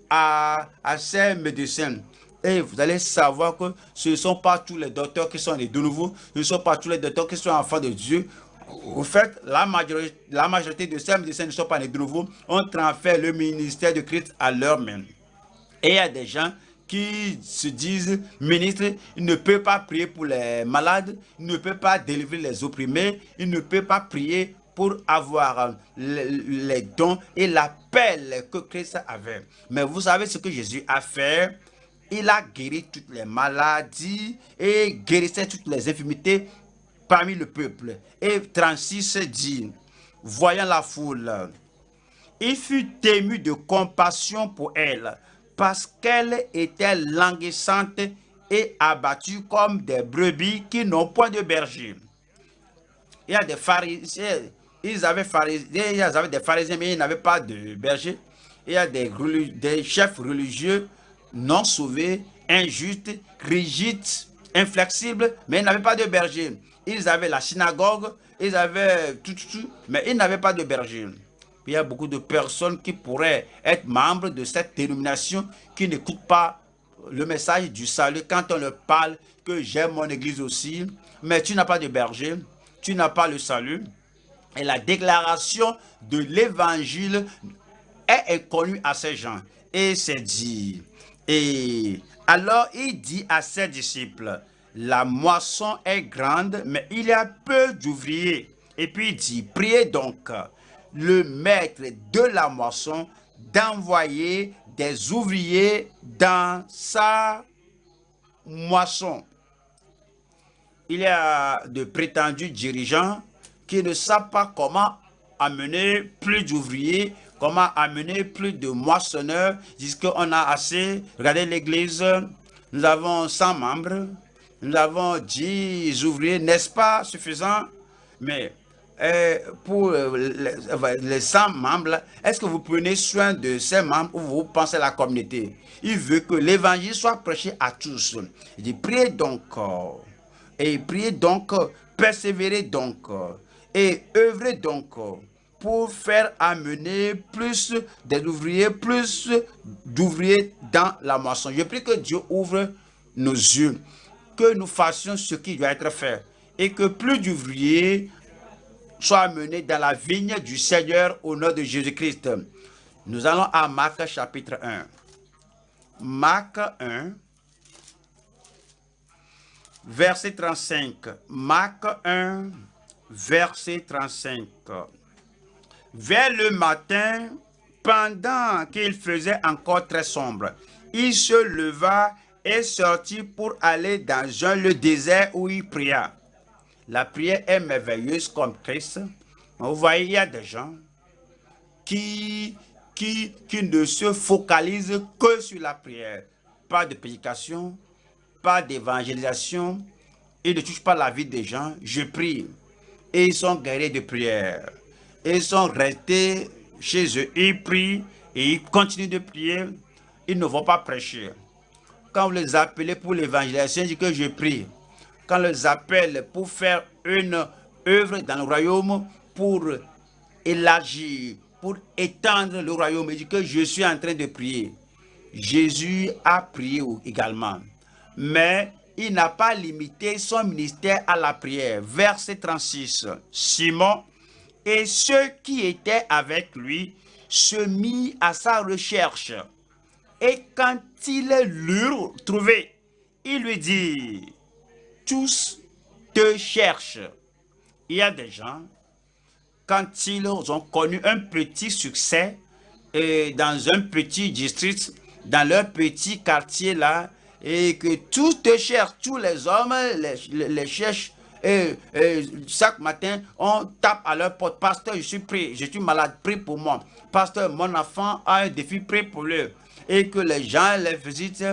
Speaker 1: à ces médecins. Et vous allez savoir que ce ne sont pas tous les docteurs qui sont nés de nouveau, ce ne sont pas tous les docteurs qui sont enfants de Dieu. Au fait, la majorité de ces médecins ne sont pas nés de nouveau, ont transféré le ministère de Christ à leurs mains. Et il y a des gens qui se disent ministres, il ne peut pas prier pour les malades, il ne peut pas délivrer les opprimés, il ne peut pas prier pour avoir les dons et l'appel que Christ avait. Mais vous savez ce que Jésus a fait? Il a guéri toutes les maladies et guérissait toutes les infirmités parmi le peuple. Et 36 dit, voyant la foule, il fut ému de compassion pour elle, parce qu'elle était languissante et abattue comme des brebis qui n'ont point de berger. Il y a des pharisiens, ils avaient des pharisiens, mais ils n'avaient pas de berger. Il y a des chefs religieux non sauvés, injustes, rigides, inflexibles, mais ils n'avaient pas de berger. Ils avaient la synagogue, ils avaient tout, mais ils n'avaient pas de berger. Il y a beaucoup de personnes qui pourraient être membres de cette dénomination qui n'écoutent pas le message du salut quand on leur parle que j'aime mon église aussi, mais tu n'as pas de berger, tu n'as pas le salut. Et la déclaration de l'évangile est inconnue à ces gens. Et c'est dit. Et alors il dit à ses disciples, la moisson est grande, mais il y a peu d'ouvriers. Et puis il dit, priez donc le maître de la moisson d'envoyer des ouvriers dans sa moisson. Il y a de prétendus dirigeants qui ne savent pas comment amener plus d'ouvriers, comment amener plus de moissonneurs. Ils disent qu'on a assez. Regardez l'église, nous avons 100 membres, nous avons 10 ouvriers, n'est-ce pas suffisant? Mais pour les 100 membres, est-ce que vous prenez soin de ces membres ou vous pensez à la communauté? Il veut que l'évangile soit prêché à tous. Il dit, priez donc, persévérez donc, et œuvrez donc pour faire amener plus d'ouvriers dans la moisson. Je prie que Dieu ouvre nos yeux, que nous fassions ce qui doit être fait et que plus d'ouvriers soient amenés dans la vigne du Seigneur au nom de Jésus-Christ. Nous allons à Marc chapitre 1. Marc 1, verset 35. Marc 1, verset 35. Vers le matin, pendant qu'il faisait encore très sombre, il se leva et sortit pour aller dans le désert où il pria. La prière est merveilleuse comme Christ. Vous voyez, il y a des gens qui ne se focalisent que sur la prière. Pas de prédication, pas d'évangélisation. Ils ne touchent pas la vie des gens. Je prie. Et ils sont guéris de prière. Ils sont restés chez eux. Ils prient et ils continuent de prier. Ils ne vont pas prêcher. Quand vous les appelez pour l'évangélisation, ils disent que je prie. Quand on les appelle pour faire une œuvre dans le royaume, pour élargir, pour étendre le royaume, ils disent que je suis en train de prier. Jésus a prié également. Mais il n'a pas limité son ministère à la prière. Verset 36. Simon et ceux qui étaient avec lui se mirent à sa recherche. Et quand ils l'eurent trouvé, il lui dit, tous te te cherchent. Il y a des gens, quand ils ont connu un petit succès dans un petit district, dans leur petit quartier là, et que tous te cherchent, tous les hommes les cherchent, et chaque matin, on tape à leur porte. Pasteur, je suis pris, je suis malade, prie pour moi. Pasteur, mon enfant a un défi, prie pour lui. Et que les gens les visitent,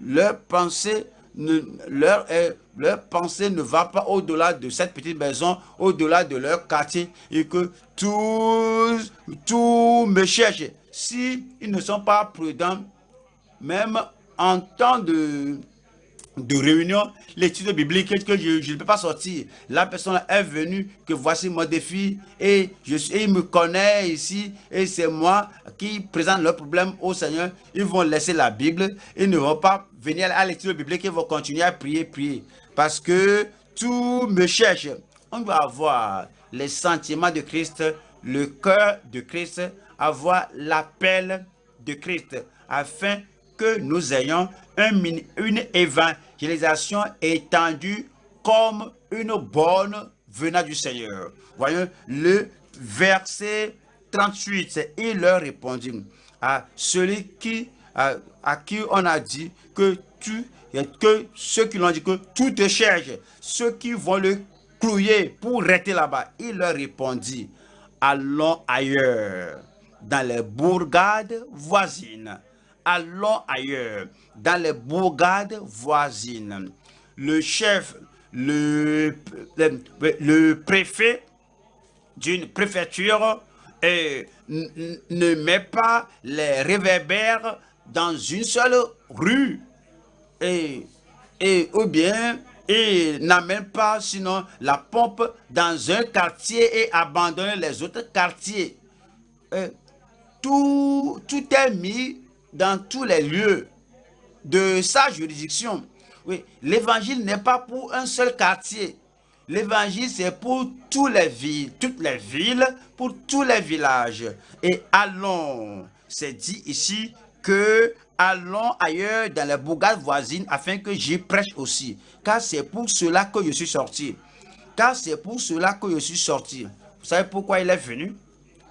Speaker 1: leur pensée leur pensée ne va pas au-delà de cette petite maison, au-delà de leur quartier, et que tous me cherchent. Si ils ne sont pas prudents, même en temps de réunion, l'étude biblique que je ne peux pas sortir. La personne est venue, que voici mon défi, et il me connaît ici, et c'est moi qui présente leurs problèmes au Seigneur. Ils vont laisser la Bible, ils ne vont pas venir à l'étude biblique, ils vont continuer à prier, parce que tout me cherche. On doit avoir les sentiments de Christ, le cœur de Christ, avoir l'appel de Christ, afin que nous ayons une évangélisation étendue comme une bonne venant du Seigneur. Voyons le verset 38. Il leur répondit à celui à qui on a dit que ceux qui l'ont dit que tout te cherche, ceux qui vont le clouer pour rester là-bas. Il leur répondit, allons ailleurs, dans les bourgades voisines. Allons ailleurs, dans les bourgades voisines. Le chef, le préfet d'une préfecture ne met pas les réverbères dans une seule rue, ou bien il n'amène pas sinon la pompe dans un quartier et abandonne les autres quartiers. Tout est mis dans tous les lieux de sa juridiction. Oui, l'évangile n'est pas pour un seul quartier. L'évangile, c'est pour toutes les villes, pour tous les villages. Et allons, c'est dit ici que allons ailleurs dans les bourgades voisines afin que j'y prêche aussi. Car c'est pour cela que je suis sorti. Vous savez pourquoi il est venu?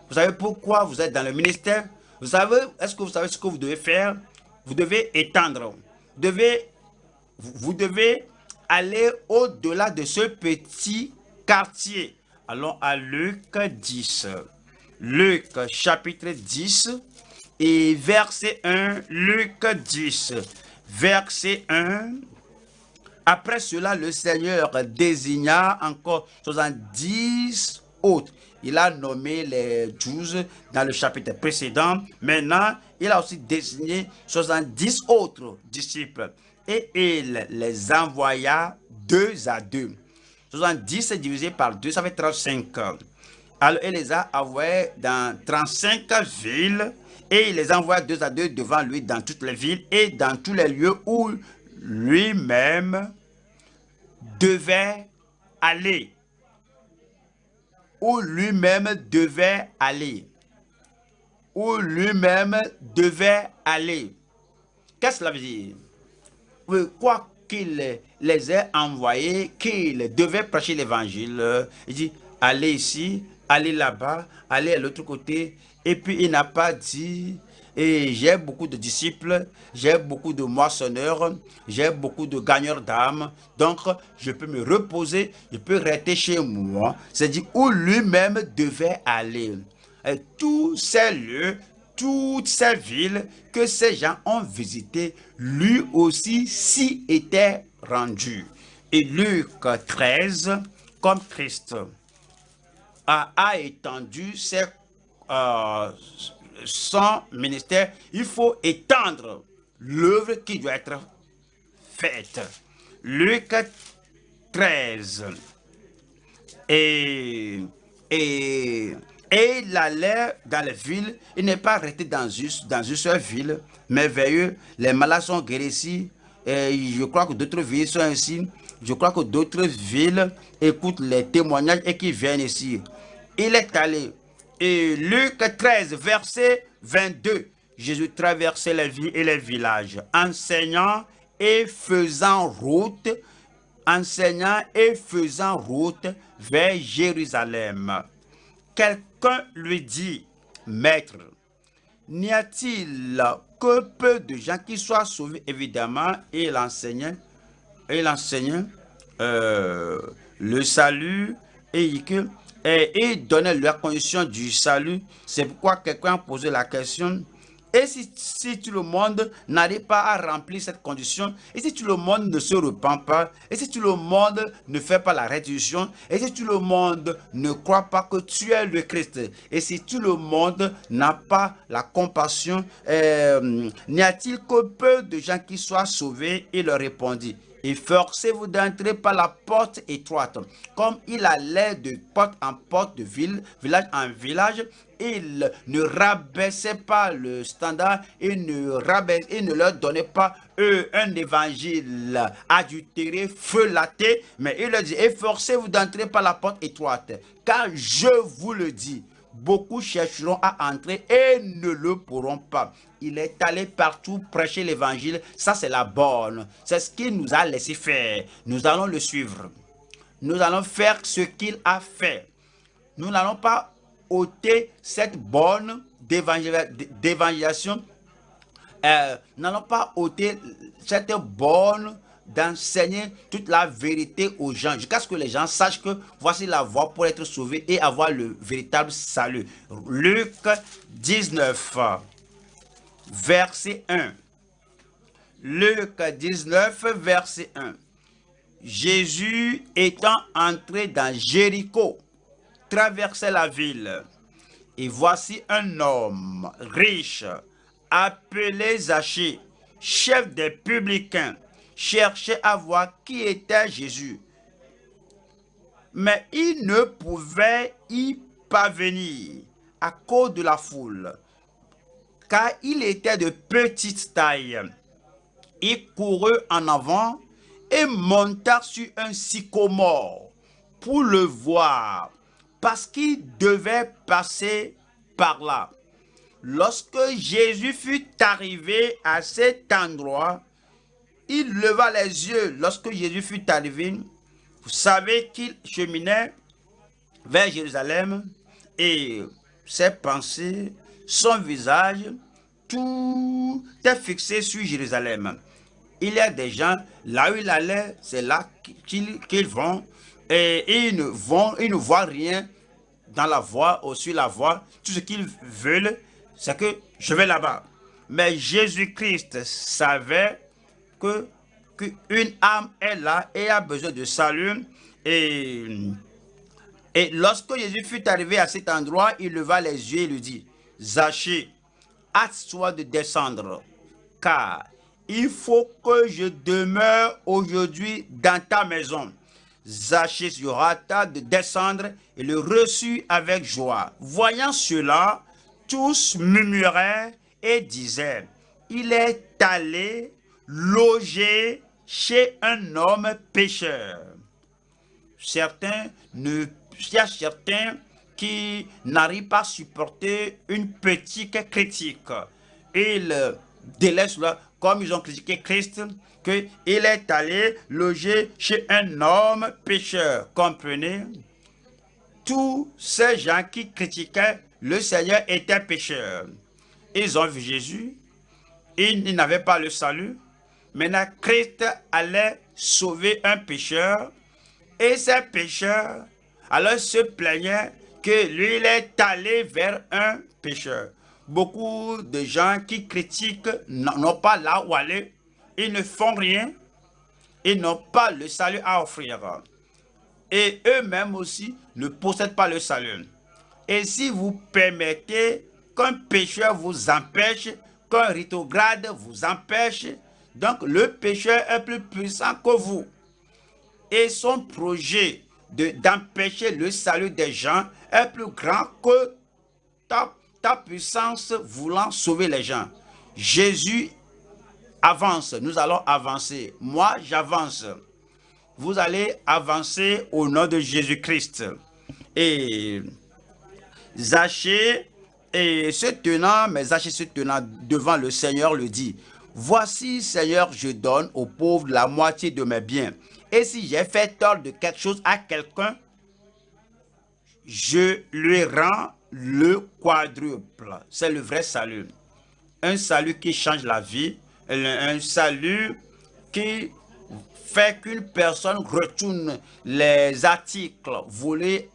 Speaker 1: Vous savez pourquoi vous êtes dans le ministère? Est-ce que vous savez ce que vous devez faire? Vous devez étendre. Vous devez aller au-delà de ce petit quartier. Allons à Luc 10. Luc chapitre 10 et verset 1. Luc 10, verset 1. Après cela, le Seigneur désigna encore 70 autres. Il a nommé les 12 dans le chapitre précédent. Maintenant, il a aussi désigné 70 autres disciples. Et il les envoya 2 à 2. 70 divisé par 2, ça fait 35. Alors, il les a envoyés dans 35 villes. Et il les envoya 2 à 2 devant lui dans toutes les villes et dans tous les lieux où lui-même devait aller. Où lui-même devait aller. Qu'est-ce que cela veut dire? Quoi qu'il les ait envoyés, qu'il devait prêcher l'évangile, il dit, allez ici, allez là-bas, allez à l'autre côté. Et puis il n'a pas dit, et j'ai beaucoup de disciples, j'ai beaucoup de moissonneurs, j'ai beaucoup de gagneurs d'âmes, donc je peux me reposer, je peux rester chez moi. C'est dit où lui-même devait aller. Et tous ces lieux, toutes ces villes que ces gens ont visitées, lui aussi s'y était rendu. Et Luc 13, comme Christ a étendu son ministère, il faut étendre l'œuvre qui doit être faite. Luc 13. Et il allait dans les villes, il n'est pas resté dans une seule ville, mais veilleux, les malades sont guéris. Et je crois que d'autres villes sont ici. Je crois que d'autres villes écoutent les témoignages et qui viennent ici. Il est allé. Et Luc 13, verset 22, Jésus traversait les villes et les villages, enseignant et faisant route enseignant et faisant route vers Jérusalem. Quelqu'un lui dit, Maître, n'y a-t-il que peu de gens qui soient sauvés? Évidemment, et il enseignait le salut et il donnait la condition du salut. C'est pourquoi quelqu'un a posé la question, et si tout le monde n'arrive pas à remplir cette condition, et si tout le monde ne se repent pas, et si tout le monde ne fait pas la rédemption, et si tout le monde ne croit pas que tu es le Christ, et si tout le monde n'a pas la compassion, n'y a-t-il que peu de gens qui soient sauvés? Il leur répondit, et forcez-vous d'entrer par la porte étroite. Comme il allait de porte en porte, de village en village, il ne rabaissait pas le standard, il ne leur donnait pas un évangile adultéré, felaté, mais il leur dit, efforcez-vous d'entrer par la porte étroite, car je vous le dis, beaucoup chercheront à entrer et ne le pourront pas. Il est allé partout prêcher l'évangile. Ça, c'est la bonne. C'est ce qu'il nous a laissé faire. Nous allons le suivre. Nous allons faire ce qu'il a fait. Nous n'allons pas ôter cette bonne d'évangélisation. Nous n'allons pas ôter cette bonne d'enseigner toute la vérité aux gens, jusqu'à ce que les gens sachent que voici la voie pour être sauvé et avoir le véritable salut. Luc 19, verset 1. Luc 19, verset 1. Jésus étant entré dans Jéricho, traversait la ville, et voici un homme riche, appelé Zachée, chef des publicains, cherchait à voir qui était Jésus. Mais il ne pouvait y parvenir à cause de la foule, car il était de petite taille. Il courut en avant et monta sur un sycomore pour le voir, parce qu'il devait passer par là. Lorsque Jésus fut arrivé à cet endroit, il leva les yeux. Lorsque Jésus fut arrivé, vous savez qu'il cheminait vers Jérusalem et ses pensées, son visage, tout est fixé sur Jérusalem. Il y a des gens, là où il allait, c'est là qu'ils vont, et ils ne voient rien dans la voie ou sur la voie. Tout ce qu'ils veulent, c'est que je vais là-bas. Mais Jésus-Christ savait qu'une âme est là et a besoin de salut. Et lorsque Jésus fut arrivé à cet endroit, il leva les yeux et lui dit, Zachée, hâte-toi de descendre, car il faut que je demeure aujourd'hui dans ta maison. Zachée se hâta de descendre et le reçut avec joie. Voyant cela, tous murmuraient et disaient, il est allé loger chez un homme pécheur. Il y a certains qui n'arrivent pas à supporter une petite critique. Ils délaissent cela, comme ils ont critiqué Christ, qu'il est allé loger chez un homme pécheur. Comprenez? Tous ces gens qui critiquaient le Seigneur étaient pécheurs. Ils ont vu Jésus, ils n'avaient pas le salut. Maintenant, Christ allait sauver un pécheur, et ces pécheurs alors se plaignaient que lui, il est allé vers un pécheur. Beaucoup de gens qui critiquent n'ont pas là où aller, ils ne font rien, ils n'ont pas le salut à offrir. Et eux-mêmes aussi ne possèdent pas le salut. Et si vous permettez qu'un pécheur vous empêche, qu'un rétrograde vous empêche, donc le pécheur est plus puissant que vous. Et son projet d'empêcher le salut des gens est plus grand que ta puissance voulant sauver les gens. Jésus avance, nous allons avancer. Moi, j'avance. Vous allez avancer au nom de Jésus-Christ. Et Zachée se tenant devant le Seigneur le dit, voici, Seigneur, je donne aux pauvres la moitié de mes biens. Et si j'ai fait tort de quelque chose à quelqu'un, je lui rends le quadruple. C'est le vrai salut. Un salut qui change la vie, un salut qui fait qu'une personne retourne les articles volés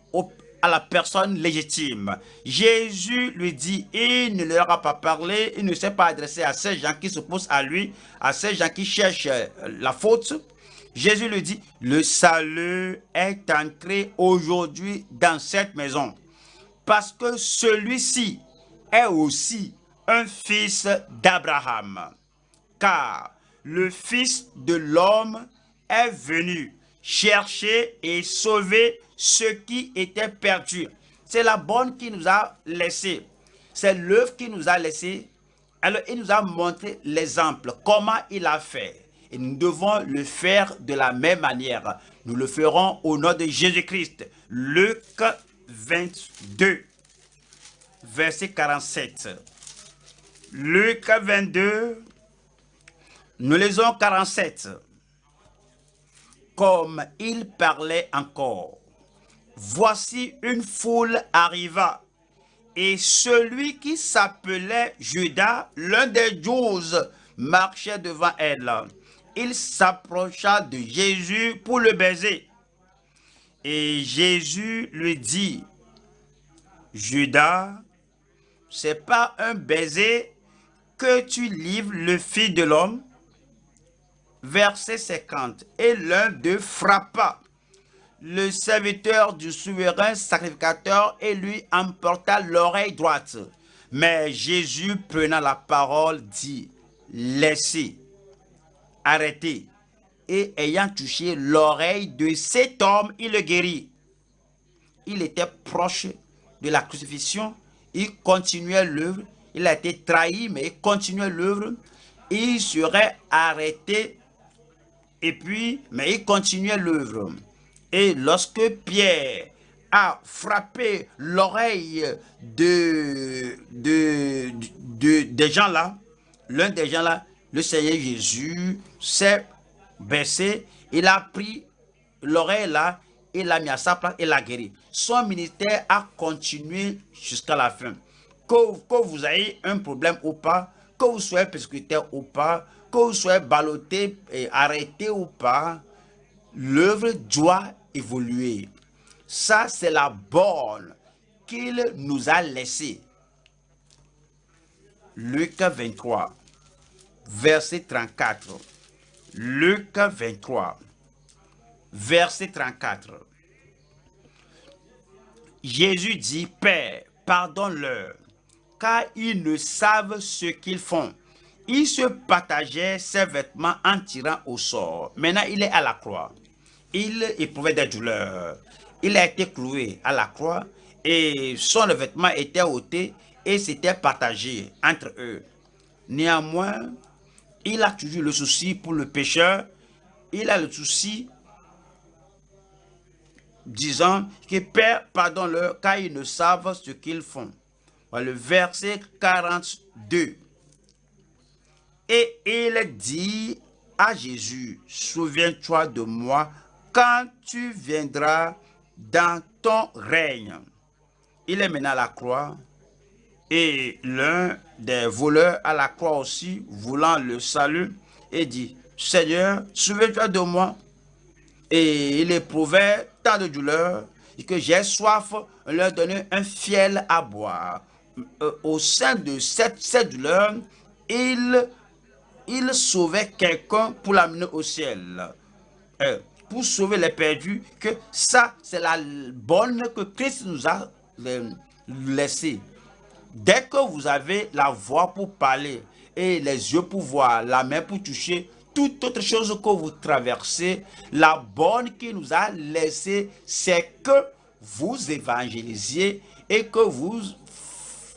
Speaker 1: à la personne légitime. Jésus lui dit, il ne leur a pas parlé, il ne s'est pas adressé à ces gens qui s'opposent à lui, à ces gens qui cherchent la faute. Jésus lui dit, le salut est entré aujourd'hui dans cette maison, parce que celui-ci est aussi un fils d'Abraham. Car le Fils de l'homme est venu chercher et sauver ceux qui étaient perdus. C'est la bonne qui nous a laissé. C'est l'œuvre qui nous a laissé. Alors, il nous a montré l'exemple, comment il a fait. Et nous devons le faire de la même manière. Nous le ferons au nom de Jésus-Christ. Luc 22, verset 47. Luc 22, nous lisons 47. Comme il parlait encore, voici une foule arriva, et celui qui s'appelait Judas, l'un des 12, marchait devant elle. Il s'approcha de Jésus pour le baiser. Et Jésus lui dit, Judas, c'est pas un baiser que tu livres le Fils de l'homme? Verset 50. Et l'un d'eux frappa le serviteur du souverain sacrificateur et lui emporta l'oreille droite. Mais Jésus, prenant la parole, dit, laissez, arrêtez. Et ayant touché l'oreille de cet homme, il le guérit. Il était proche de la crucifixion, il continuait l'œuvre, il a été trahi, mais il continuait l'œuvre, il serait arrêté, et puis, mais il continuait l'œuvre. Et lorsque Pierre a frappé l'oreille des gens là, l'un des gens là, le Seigneur Jésus s'est baissé, il a pris l'oreille là, il l'a mis à sa place et l'a guéri. Son ministère a continué jusqu'à la fin. Que vous ayez un problème ou pas, que vous soyez persécuté ou pas, que vous soyez ballotté et arrêté ou pas, l'œuvre doit évoluer. Ça, c'est la borne qu'il nous a laissée. Luc 23, verset 34. Luc 23, verset 34. Jésus dit, Père, pardonne-leur, car ils ne savent ce qu'ils font. Il se partageait ses vêtements en tirant au sort. Maintenant, il est à la croix. Il éprouvait des douleurs. Il a été cloué à la croix et son vêtement était ôté et s'était partagé entre eux. Néanmoins, il a toujours le souci pour le pécheur. Il a le souci disant que Père, pardonne-leur car ils ne savent ce qu'ils font. Voilà le verset 42. Et il dit à Jésus, souviens-toi de moi quand tu viendras dans ton règne. Il est maintenant à la croix et l'un des voleurs à la croix aussi, voulant le salut, et dit, Seigneur, souviens-toi de moi. Et il éprouvait tant de douleur et que j'ai soif, leur donner un fiel à boire. Au sein de cette douleur, il sauvait quelqu'un pour l'amener au ciel. Pour sauver les perdus, que ça, c'est la bonne que Christ nous a laissée. Dès que vous avez la voix pour parler et les yeux pour voir, la main pour toucher, toute autre chose que vous traversez, la bonne qui nous a laissé, c'est que vous évangélisiez et que vous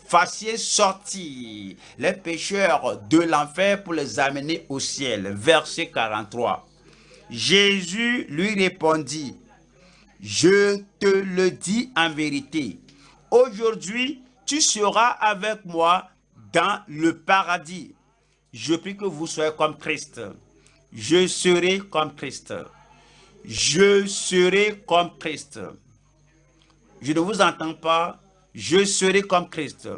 Speaker 1: fassiez sortir les pécheurs de l'enfer pour les amener au ciel. Verset 43. Jésus lui répondit, je te le dis en vérité, aujourd'hui tu seras avec moi dans le paradis. Je prie que vous soyez comme Christ. Je serai comme Christ. Je serai comme Christ. Je ne vous entends pas. Je serai comme Christ.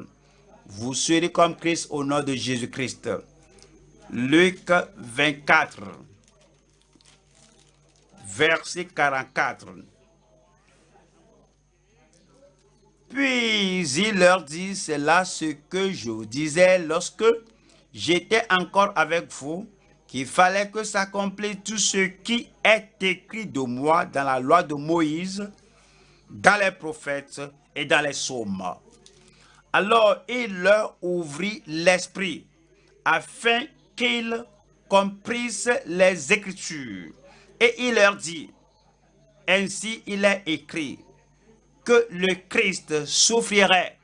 Speaker 1: Vous serez comme Christ au nom de Jésus-Christ. Luc 24, verset 44. Puis il leur dit, c'est là ce que je vous disais lorsque j'étais encore avec vous, qu'il fallait que s'accomplisse tout ce qui est écrit de moi dans la loi de Moïse, dans les prophètes et dans les psaumes. Alors il leur ouvrit l'esprit afin qu'ils comprissent les Écritures. Et il leur dit, ainsi il est écrit, que le Christ souffrirait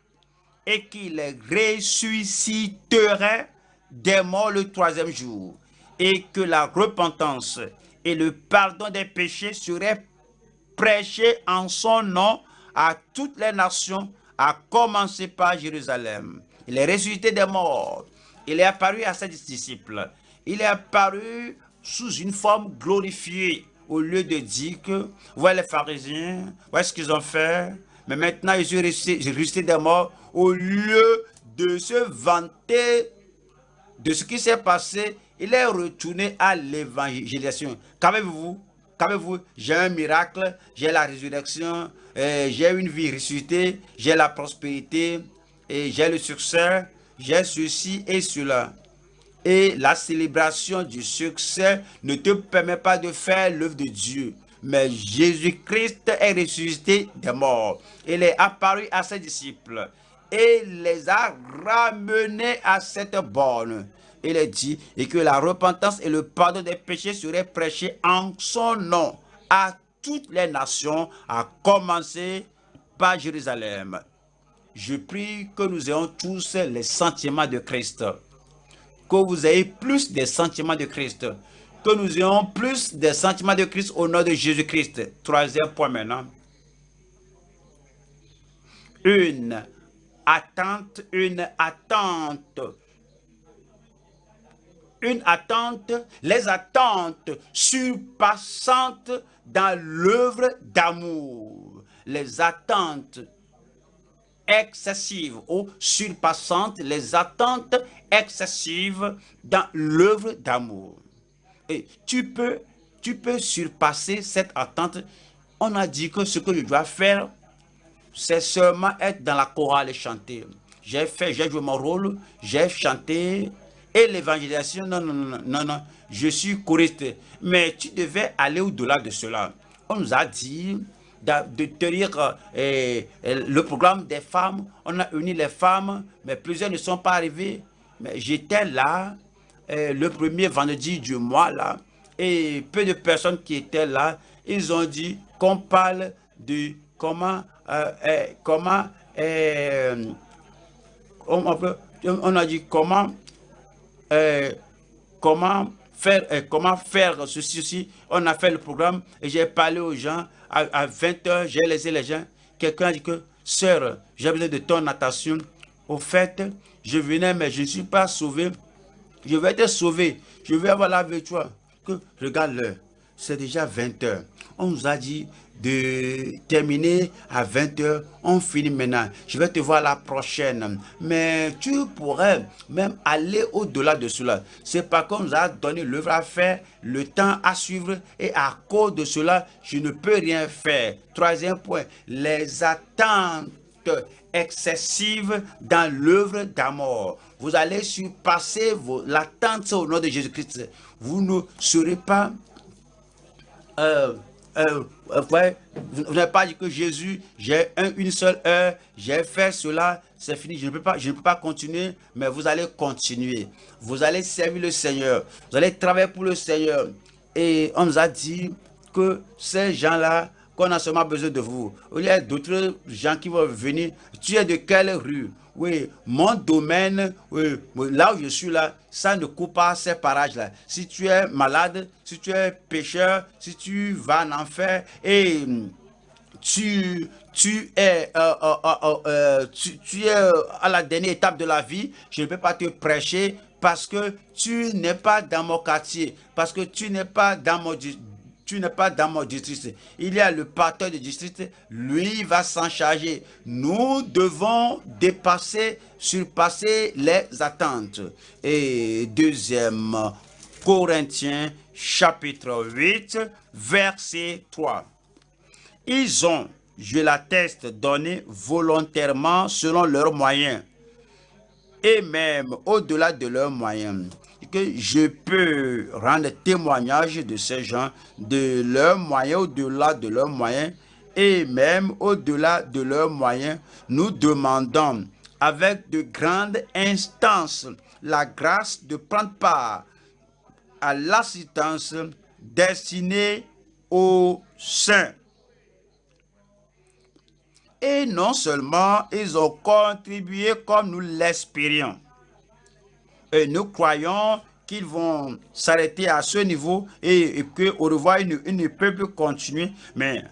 Speaker 1: et qu'il ressusciterait des morts le troisième jour, et que la repentance et le pardon des péchés seraient prêchés en son nom à toutes les nations, à commencer par Jérusalem. Il est ressuscité des morts. Il est apparu à ses disciples. Il est apparu sous une forme glorifiée. Au lieu de dire que, voilà les pharisiens, voilà ce qu'ils ont fait, mais maintenant ils sont ressuscités des morts, au lieu de se vanter de ce qui s'est passé, il est retourné à l'évangélisation. Qu'avez-vous? J'ai un miracle, j'ai la résurrection, j'ai une vie ressuscitée, j'ai la prospérité, et j'ai le succès, j'ai ceci et cela. Et la célébration du succès ne te permet pas de faire l'œuvre de Dieu. Mais Jésus-Christ est ressuscité des morts. Il est apparu à ses disciples et les a ramenés à cette borne. Il est dit et que la repentance et le pardon des péchés seraient prêchés en son nom à toutes les nations, à commencer par Jérusalem. Je prie que nous ayons tous les sentiments de Christ. Que vous ayez plus des sentiments de Christ. Que nous ayons plus des sentiments de Christ au nom de Jésus-Christ. Troisième point maintenant. Une attente. Une attente, les attentes surpassantes dans l'œuvre d'amour. Les attentes excessives ou surpassantes, les attentes excessives dans l'œuvre d'amour. Et tu peux surpasser cette attente. On a dit que ce que je dois faire, c'est seulement être dans la chorale et chanter. J'ai joué mon rôle, j'ai chanté, et l'évangélisation, non, je suis choriste. Mais tu devais aller au-delà de cela. On nous a dit de tenir le programme des femmes. On a uni les femmes, mais plusieurs ne sont pas arrivés. Mais j'étais là, le premier vendredi du mois, là, et peu de personnes qui étaient là, ils ont dit qu'on parle de comment on a dit comment faire ceci. On a fait le programme et j'ai parlé aux gens. À 20 h, j'ai laissé les gens. Quelqu'un a dit que, sœur, j'ai besoin de ton attention. Au fait, je venais, mais je ne suis pas sauvé. Je vais être sauvé. Je vais avoir la victoire. Que, regarde l'heure. C'est déjà 20 h. On nous a dit de terminer à 20 h. On finit maintenant. Je vais te voir la prochaine. Mais tu pourrais même aller au-delà de cela. C'est pas qu'on nous a donné l'œuvre à faire, le temps à suivre, et à cause de cela, je ne peux rien faire. Troisième point, les attentes excessives dans l'œuvre d'amour. Vous allez surpasser l'attente au nom de Jésus-Christ. Vous ne serez pas vous n'avez pas dit que Jésus, j'ai une seule heure, j'ai fait cela, c'est fini, je ne peux pas continuer, mais vous allez continuer. Vous allez servir le Seigneur, vous allez travailler pour le Seigneur. Et on nous a dit que ces gens-là, qu'on a seulement besoin de vous. Il y a d'autres gens qui vont venir. Tu es de quelle rue? Oui, mon domaine, oui, là où je suis là, ça ne coupe pas ces parages-là. Si tu es malade, si tu es pécheur, si tu vas en enfer et tu es à la dernière étape de la vie, je ne peux pas te prêcher parce que tu n'es pas dans mon quartier, parce que tu n'es pas dans mon tu n'es pas dans mon district. Il y a le pasteur de district, lui va s'en charger. Nous devons surpasser les attentes. Et deuxième Corinthiens chapitre 8, verset 3. Ils ont, je l'atteste, donné volontairement selon leurs moyens et même au-delà de leurs moyens. Que je peux rendre témoignage de ces gens, de leurs moyens, au-delà de leurs moyens et même au-delà de leurs moyens. Nous demandons avec de grandes instances la grâce de prendre part à l'assistance destinée aux saints. Et non seulement ils ont contribué comme nous l'espérions. Et nous croyons qu'ils vont s'arrêter à ce niveau et qu'au revoir, ils ne peuvent plus continuer. Mais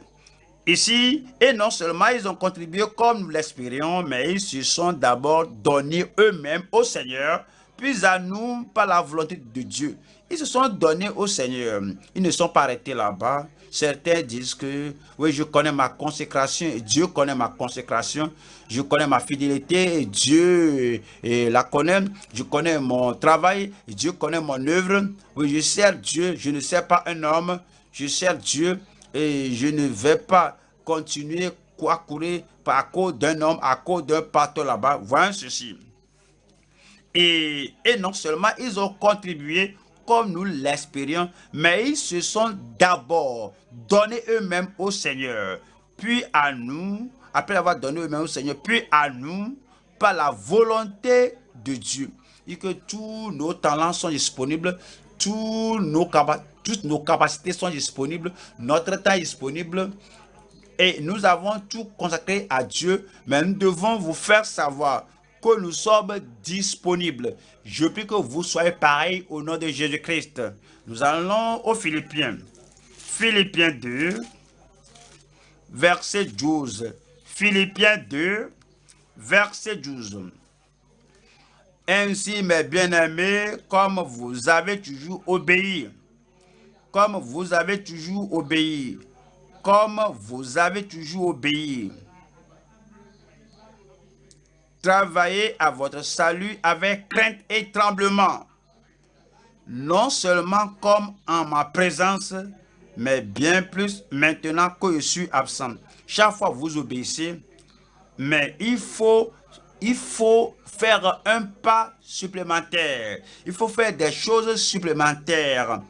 Speaker 1: ici, et non seulement ils ont contribué comme nous l'espérions, mais ils se sont d'abord donnés eux-mêmes au Seigneur, puis à nous par la volonté de Dieu. Ils se sont donnés au Seigneur. Ils ne sont pas arrêtés là-bas. Certains disent que, oui, je connais ma consécration, et Dieu connaît ma consécration, je connais ma fidélité, et Dieu la connaît, je connais mon travail, et Dieu connaît mon œuvre. Oui, je sers Dieu, je ne sers pas un homme, je sers Dieu, et je ne vais pas continuer à courir à cause d'un homme, à cause d'un pasteur là-bas. Voyons ceci. Et non seulement ils ont contribué comme nous l'espérions, mais ils se sont d'abord donnés eux-mêmes au Seigneur, puis à nous, après avoir donné eux-mêmes au Seigneur, puis à nous, par la volonté de Dieu. Et que tous nos talents sont disponibles, toutes nos capacités sont disponibles, notre temps est disponible, et nous avons tout consacré à Dieu, mais nous devons vous faire savoir que nous sommes disponibles. Je prie que vous soyez pareils au nom de Jésus-Christ. Nous allons aux Philippiens. Philippiens 2, verset 12. Philippiens 2, verset 12. Ainsi, mes bien-aimés, comme vous avez toujours obéi, comme vous avez toujours obéi, comme vous avez toujours obéi, travaillez à votre salut avec crainte et tremblement, non seulement comme en ma présence, mais bien plus maintenant que je suis absent. Chaque fois vous obéissez, mais il faut faire un pas supplémentaire. Il faut faire des choses supplémentaires.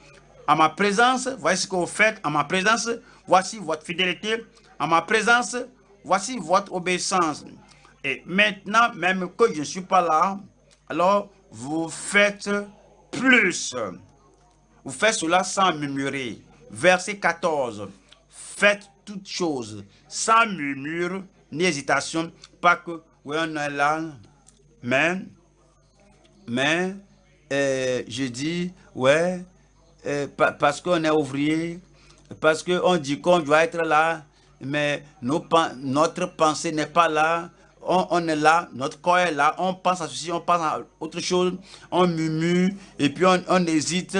Speaker 1: En ma présence, voici ce que vous faites. En ma présence, voici votre fidélité. En ma présence, voici votre obéissance. Et maintenant, même que je ne suis pas là, alors vous faites plus. Vous faites cela sans murmurer. Verset 14. Faites toutes choses sans murmure ni hésitation. Pas que, oui, on est là, mais je dis, ouais, parce qu'on est ouvrier, parce qu'on dit qu'on doit être là, mais notre pensée n'est pas là. On est là, notre corps est là, on pense à ceci, on pense à autre chose, on murmure et puis on hésite.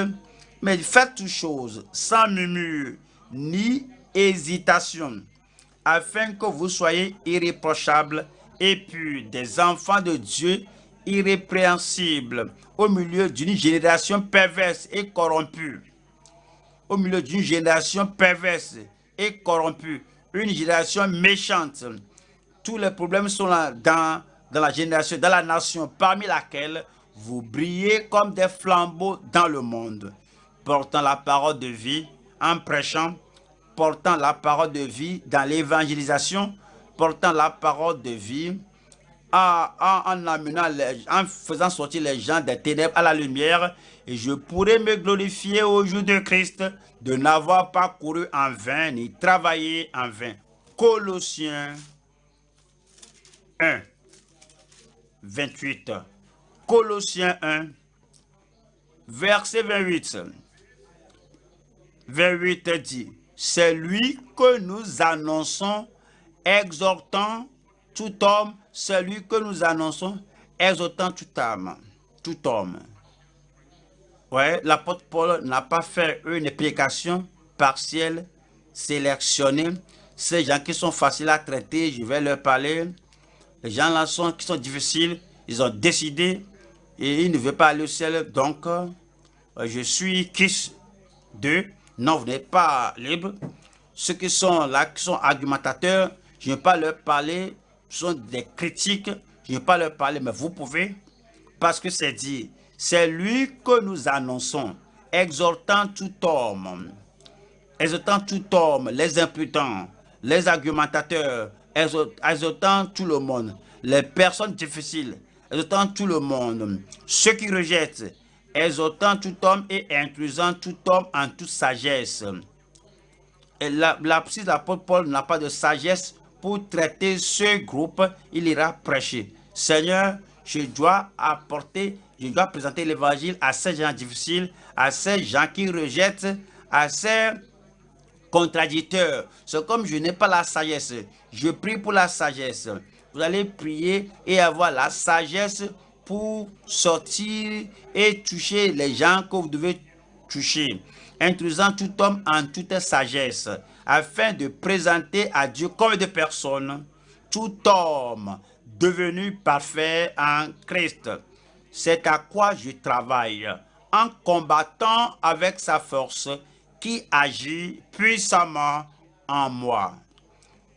Speaker 1: Mais faites toutes choses sans murmure ni hésitation, afin que vous soyez irréprochables et puis des enfants de Dieu irrépréhensibles au milieu d'une génération perverse et corrompue. Au milieu d'une génération perverse et corrompue, une génération méchante. Tous les problèmes sont là dans la génération, dans la nation, parmi laquelle vous brillez comme des flambeaux dans le monde, portant la parole de vie en prêchant, portant la parole de vie dans l'évangélisation, portant la parole de vie en faisant sortir les gens des ténèbres à la lumière. Et je pourrais me glorifier au jour de Christ de n'avoir pas couru en vain ni travaillé en vain. Colossiens 1, 28. Colossiens 1, verset 28. 28 dit, c'est lui que nous annonçons, exhortant tout homme, c'est lui que nous annonçons, exhortant tout homme. Ouais, l'apôtre Paul n'a pas fait une prédication partiels, sélectionnés. Ces gens qui sont faciles à traiter, je vais leur parler. Les gens là qui sont difficiles, ils ont décidé et ils ne veulent pas aller au ciel. Donc, je suis qui d'eux. Non, vous n'êtes pas libre. Ceux qui sont là, qui sont argumentateurs, je ne vais pas leur parler. Ce sont des critiques. Je ne vais pas leur parler, mais vous pouvez. Parce que c'est dit, c'est lui que nous annonçons, exhortant tout homme, les impudents, les argumentateurs, exhortant tout le monde, les personnes difficiles, exhortant tout le monde, ceux qui rejettent, exhortant tout homme et instruisant tout homme en toute sagesse. Et si l'apôtre Paul n'a pas de sagesse pour traiter ce groupe, il ira prêcher. Seigneur, je dois présenter l'évangile à ces gens difficiles, à ces gens qui rejettent, à ces contradicteurs. C'est comme je n'ai pas la sagesse. Je prie pour la sagesse. Vous allez prier et avoir la sagesse pour sortir et toucher les gens que vous devez toucher, introduisant tout homme en toute sagesse, afin de présenter à Dieu comme des personnes, tout homme devenu parfait en Christ. C'est à quoi je travaille, en combattant avec sa force qui agit puissamment en moi.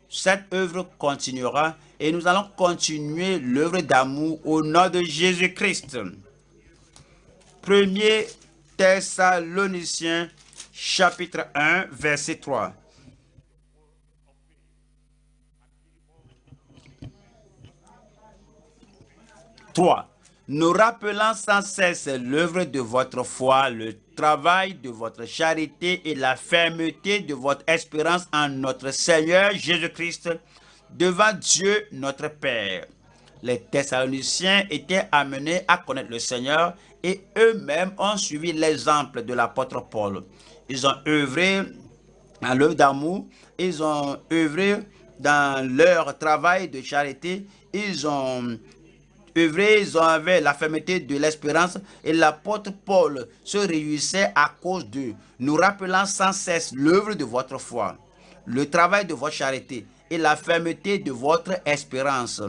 Speaker 1: Cette œuvre continuera et nous allons continuer l'œuvre d'amour au nom de Jésus-Christ. 1er Thessaloniciens chapitre 1 verset 3. Nous rappelant sans cesse l'œuvre de votre foi, le travail de votre charité et la fermeté de votre espérance en notre Seigneur Jésus-Christ, devant Dieu notre Père. Les Thessaloniciens étaient amenés à connaître le Seigneur et eux-mêmes ont suivi l'exemple de l'apôtre Paul. Ils ont œuvré dans l'œuvre d'amour, ils ont œuvré dans leur travail de charité, ils ont œuvré, ils avaient la fermeté de l'espérance et l'apôtre Paul se réjouissait à cause d'eux, nous rappelant sans cesse l'œuvre de votre foi, le travail de votre charité et la fermeté de votre espérance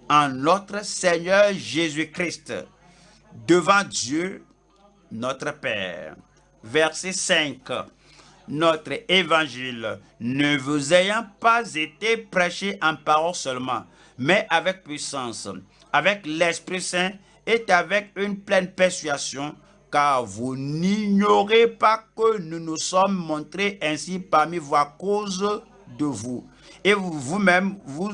Speaker 1: en notre Seigneur Jésus-Christ, devant Dieu notre Père. Verset 5. Notre évangile ne vous ayant pas été prêché en parole seulement, mais avec puissance, avec l'Esprit Saint et avec une pleine persuasion, car vous n'ignorez pas que nous nous sommes montrés ainsi parmi vous à cause de vous. Et vous-même, vous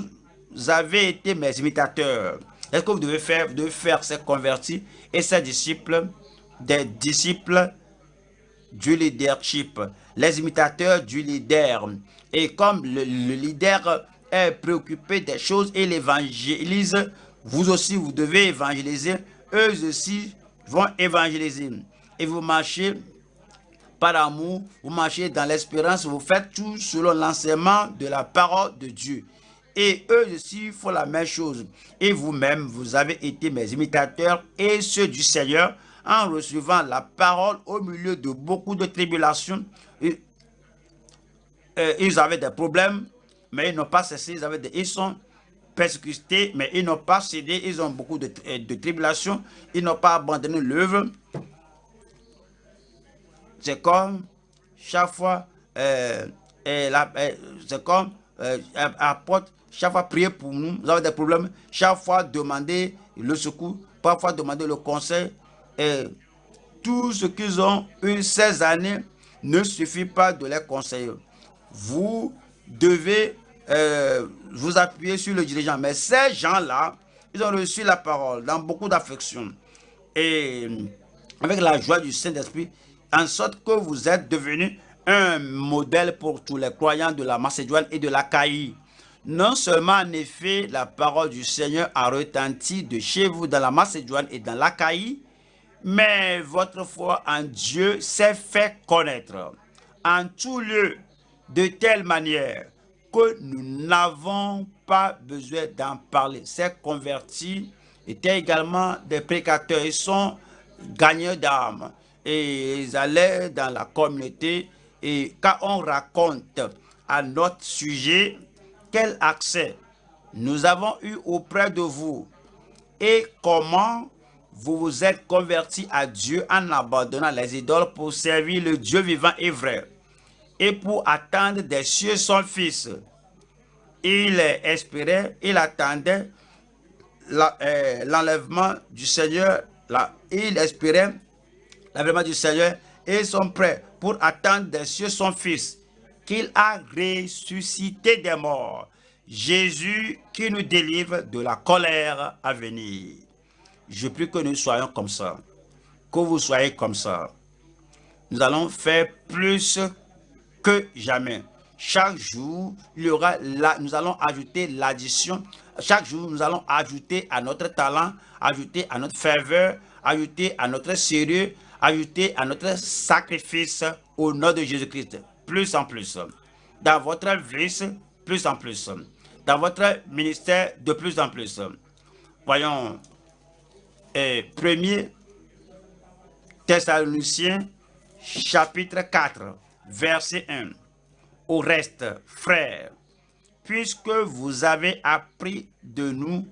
Speaker 1: avez été mes imitateurs. Est-ce que vous devez faire ces convertis et ces disciples, des disciples du leadership, les imitateurs du leader. Et comme le leader est préoccupé des choses et l'évangélise, vous aussi vous devez évangéliser, eux aussi vont évangéliser. Et vous marchez par amour, vous marchez dans l'espérance, vous faites tout selon l'enseignement de la parole de Dieu. Et eux aussi font la même chose. Et vous-même, vous avez été mes imitateurs et ceux du Seigneur, en recevant la parole au milieu de beaucoup de tribulations. Ils avaient des problèmes, mais ils n'ont pas cessé. Ils sont persécutés, mais ils n'ont pas cédé. Ils ont beaucoup de tribulations. Ils n'ont pas abandonné l'œuvre. C'est comme chaque fois, c'est comme apôtre, chaque fois prier pour nous. Vous avez des problèmes. Chaque fois demander le secours. Parfois demander le conseil. Et tout ce qu'ils ont eu ces années ne suffit pas de les conseiller. Vous devez vous appuyer sur le dirigeant. Mais ces gens-là, ils ont reçu la parole dans beaucoup d'affection. Et avec la joie du Saint-Esprit, en sorte que vous êtes devenus un modèle pour tous les croyants de la Macédoine et de l'Achaïe. Non seulement en effet, la parole du Seigneur a retenti de chez vous dans la Macédoine et dans l'Achaïe, mais votre foi en Dieu s'est fait connaître en tout lieu de telle manière que nous n'avons pas besoin d'en parler. Ces convertis étaient également des prédicateurs. Ils sont gagneurs d'âmes et ils allaient dans la communauté Et quand on raconte à notre sujet quel accès nous avons eu auprès de vous et comment vous vous êtes convertis à Dieu en abandonnant les idoles pour servir le Dieu vivant et vrai et pour attendre des cieux son Fils. Il espérait, il attendait l'enlèvement du Seigneur, il espérait l'enlèvement du Seigneur et sont prêts pour attendre des cieux son Fils, qu'il a ressuscité des morts. Jésus qui nous délivre de la colère à venir. Je prie que nous soyons comme ça, que vous soyez comme ça. Nous allons faire plus que jamais. Chaque jour, nous allons ajouter l'addition. Chaque jour, nous allons ajouter à notre talent, ajouter à notre ferveur, ajouter à notre sérieux, ajouter à notre sacrifice au nom de Jésus-Christ. Plus en plus. Dans votre vie, plus en plus. Dans votre ministère, de plus en plus. Voyons, 1er Thessaloniciens, chapitre 4, verset 1. Au reste, frères, puisque vous avez appris de nous,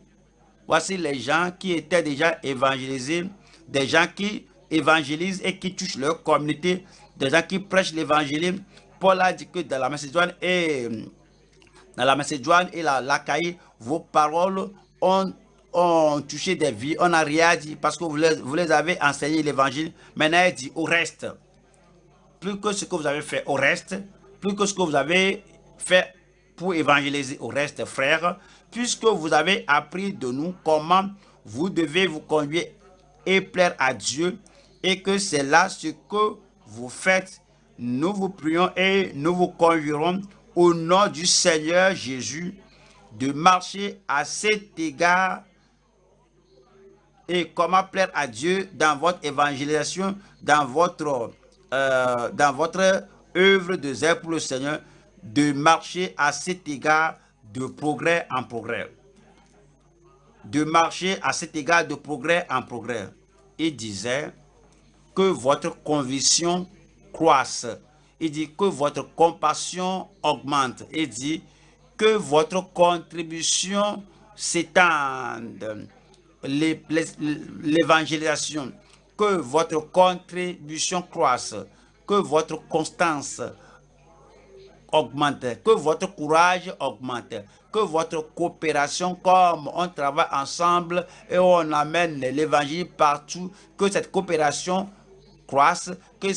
Speaker 1: voici les gens qui étaient déjà évangélisés, des gens qui évangélisent et qui touchent leur communauté, des gens qui prêchent l'évangile. Paul a dit que dans la Macédoine et l'Achaïe, vos paroles ont touché des vies. On n'a rien dit parce que vous les avez enseigné l'évangile. Maintenant, il dit au reste, plus que ce que vous avez fait au reste, plus que ce que vous avez fait pour évangéliser au reste, frères, puisque vous avez appris de nous comment vous devez vous conduire et plaire à Dieu, et que c'est là ce que vous faites, nous vous prions et nous vous conjurons au nom du Seigneur Jésus de marcher à cet égard et comment plaire à Dieu dans votre évangélisation, dans votre œuvre de zèle pour le Seigneur, de marcher à cet égard de progrès en progrès. De marcher à cet égard de progrès en progrès. Il disait que votre conviction croisse. Il dit que votre compassion augmente. Il dit que votre contribution s'étende. L'évangélisation, que votre contribution croisse, que votre constance augmente, que votre courage augmente, que votre coopération, comme on travaille ensemble et on amène l'évangile partout, que cette coopération croisse, que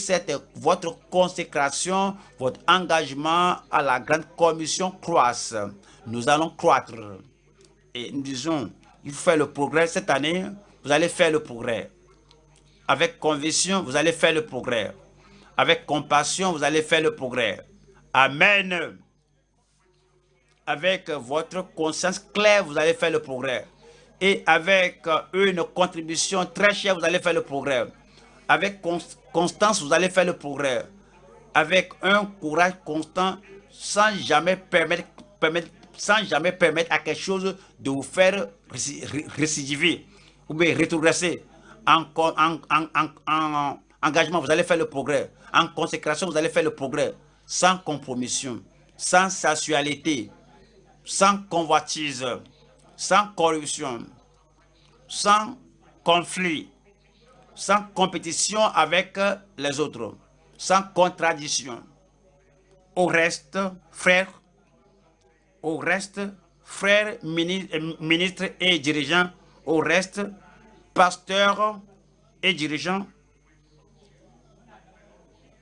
Speaker 1: votre consécration, votre engagement à la grande commission croisse. Nous allons croître. Et nous disons, il faut faire le progrès cette année, vous allez faire le progrès. Avec conviction, vous allez faire le progrès. Avec compassion, vous allez faire le progrès. Amen. Avec votre conscience claire, vous allez faire le progrès. Et avec une contribution très chère, vous allez faire le progrès. Avec constance, vous allez faire le progrès. Avec un courage constant, sans jamais permettre à quelque chose de vous faire récidiver ou bien rétrogresser. En engagement, vous allez faire le progrès. En consécration, vous allez faire le progrès. Sans compromission, sans sensualité, sans convoitise, sans corruption, sans conflit, sans compétition avec les autres, sans contradiction. Au reste, frères, ministres et dirigeants, au reste, pasteurs et dirigeants,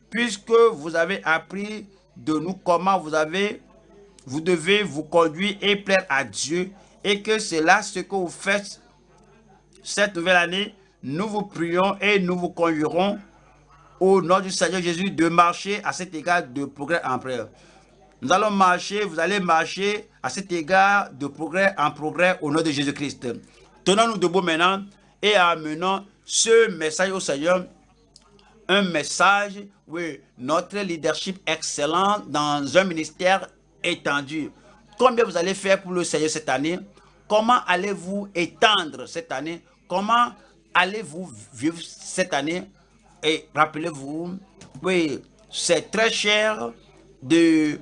Speaker 1: puisque vous avez appris de nous comment vous devez vous conduire et plaire à Dieu, et que c'est là ce que vous faites cette nouvelle année, nous vous prions et nous vous conjurons au nom du Seigneur Jésus de marcher à cet égard de progrès en progrès. Nous allons marcher, vous allez marcher à cet égard de progrès en progrès au nom de Jésus-Christ. Tenons-nous debout maintenant et amenons ce message au Seigneur. Un message, oui, notre leadership excellent dans un ministère étendu. Combien vous allez faire pour le Seigneur cette année? Comment allez-vous étendre cette année? Comment allez-vous vivre cette année? Et rappelez-vous, oui, c'est très cher de...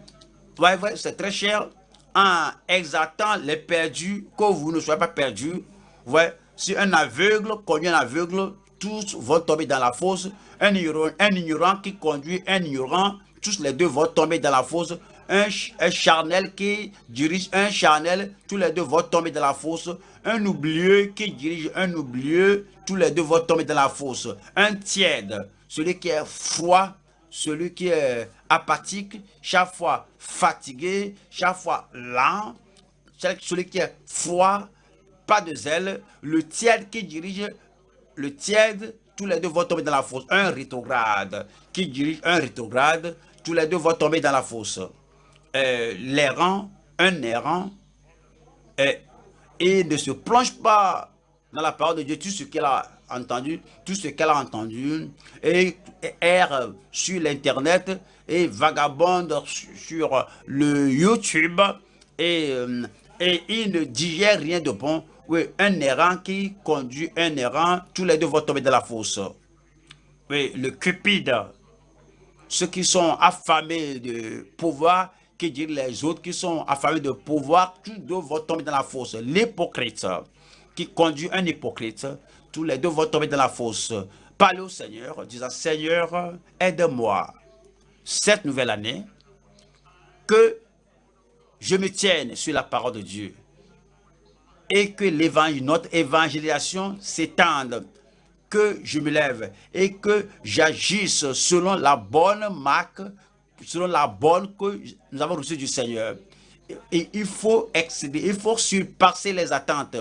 Speaker 1: Ouais, c'est très cher en exaltant les perdus, que vous ne soyez pas perdus. Ouais, si un aveugle conduit un aveugle, tous vont tomber dans la fosse. Un ignorant qui conduit un ignorant, tous les deux vont tomber dans la fosse. Un charnel qui dirige un charnel, tous les deux vont tomber dans la fosse. Un oublieux qui dirige un oublieux, tous les deux vont tomber dans la fosse. Un tiède, celui qui est froid, celui qui est apathique, chaque fois fatigué, chaque fois lent, celui qui est froid, pas de zèle, le tiède qui dirige le tiède, tous les deux vont tomber dans la fosse. Un rétrograde qui dirige un rétrograde, tous les deux vont tomber dans la fosse. L'errant, un errant, et ne se plonge pas dans la parole de Dieu, tout ce qu'elle a entendu, et erre sur l'internet et vagabonde sur le YouTube, et il ne digère rien de bon. Oui, un errant qui conduit un errant, tous les deux vont tomber dans la fosse. Oui, le cupide, ceux qui sont affamés de pouvoir, qui dirent les autres qui sont affamés de pouvoir, tous deux vont tomber dans la fosse. L'hypocrite qui conduit un hypocrite, tous les deux vont tomber dans la fosse. Parlez au Seigneur, disant, Seigneur, aide-moi cette nouvelle année, que je me tienne sur la parole de Dieu et que notre évangélisation s'étende, que je me lève et que j'agisse selon la bonne marque, selon la bonne que nous avons reçue du Seigneur. Et il faut excéder, il faut surpasser les attentes.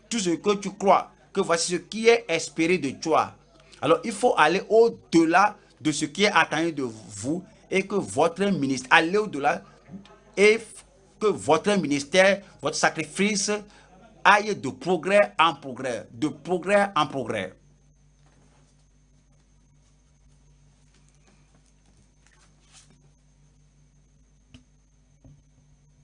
Speaker 1: Tout ce que tu crois, que voici ce qui est espéré de toi. Alors il faut aller au-delà de ce qui est attendu de vous et que votre ministère, aller au-delà et que votre ministère, votre sacrifice aille de progrès en progrès, de progrès en progrès.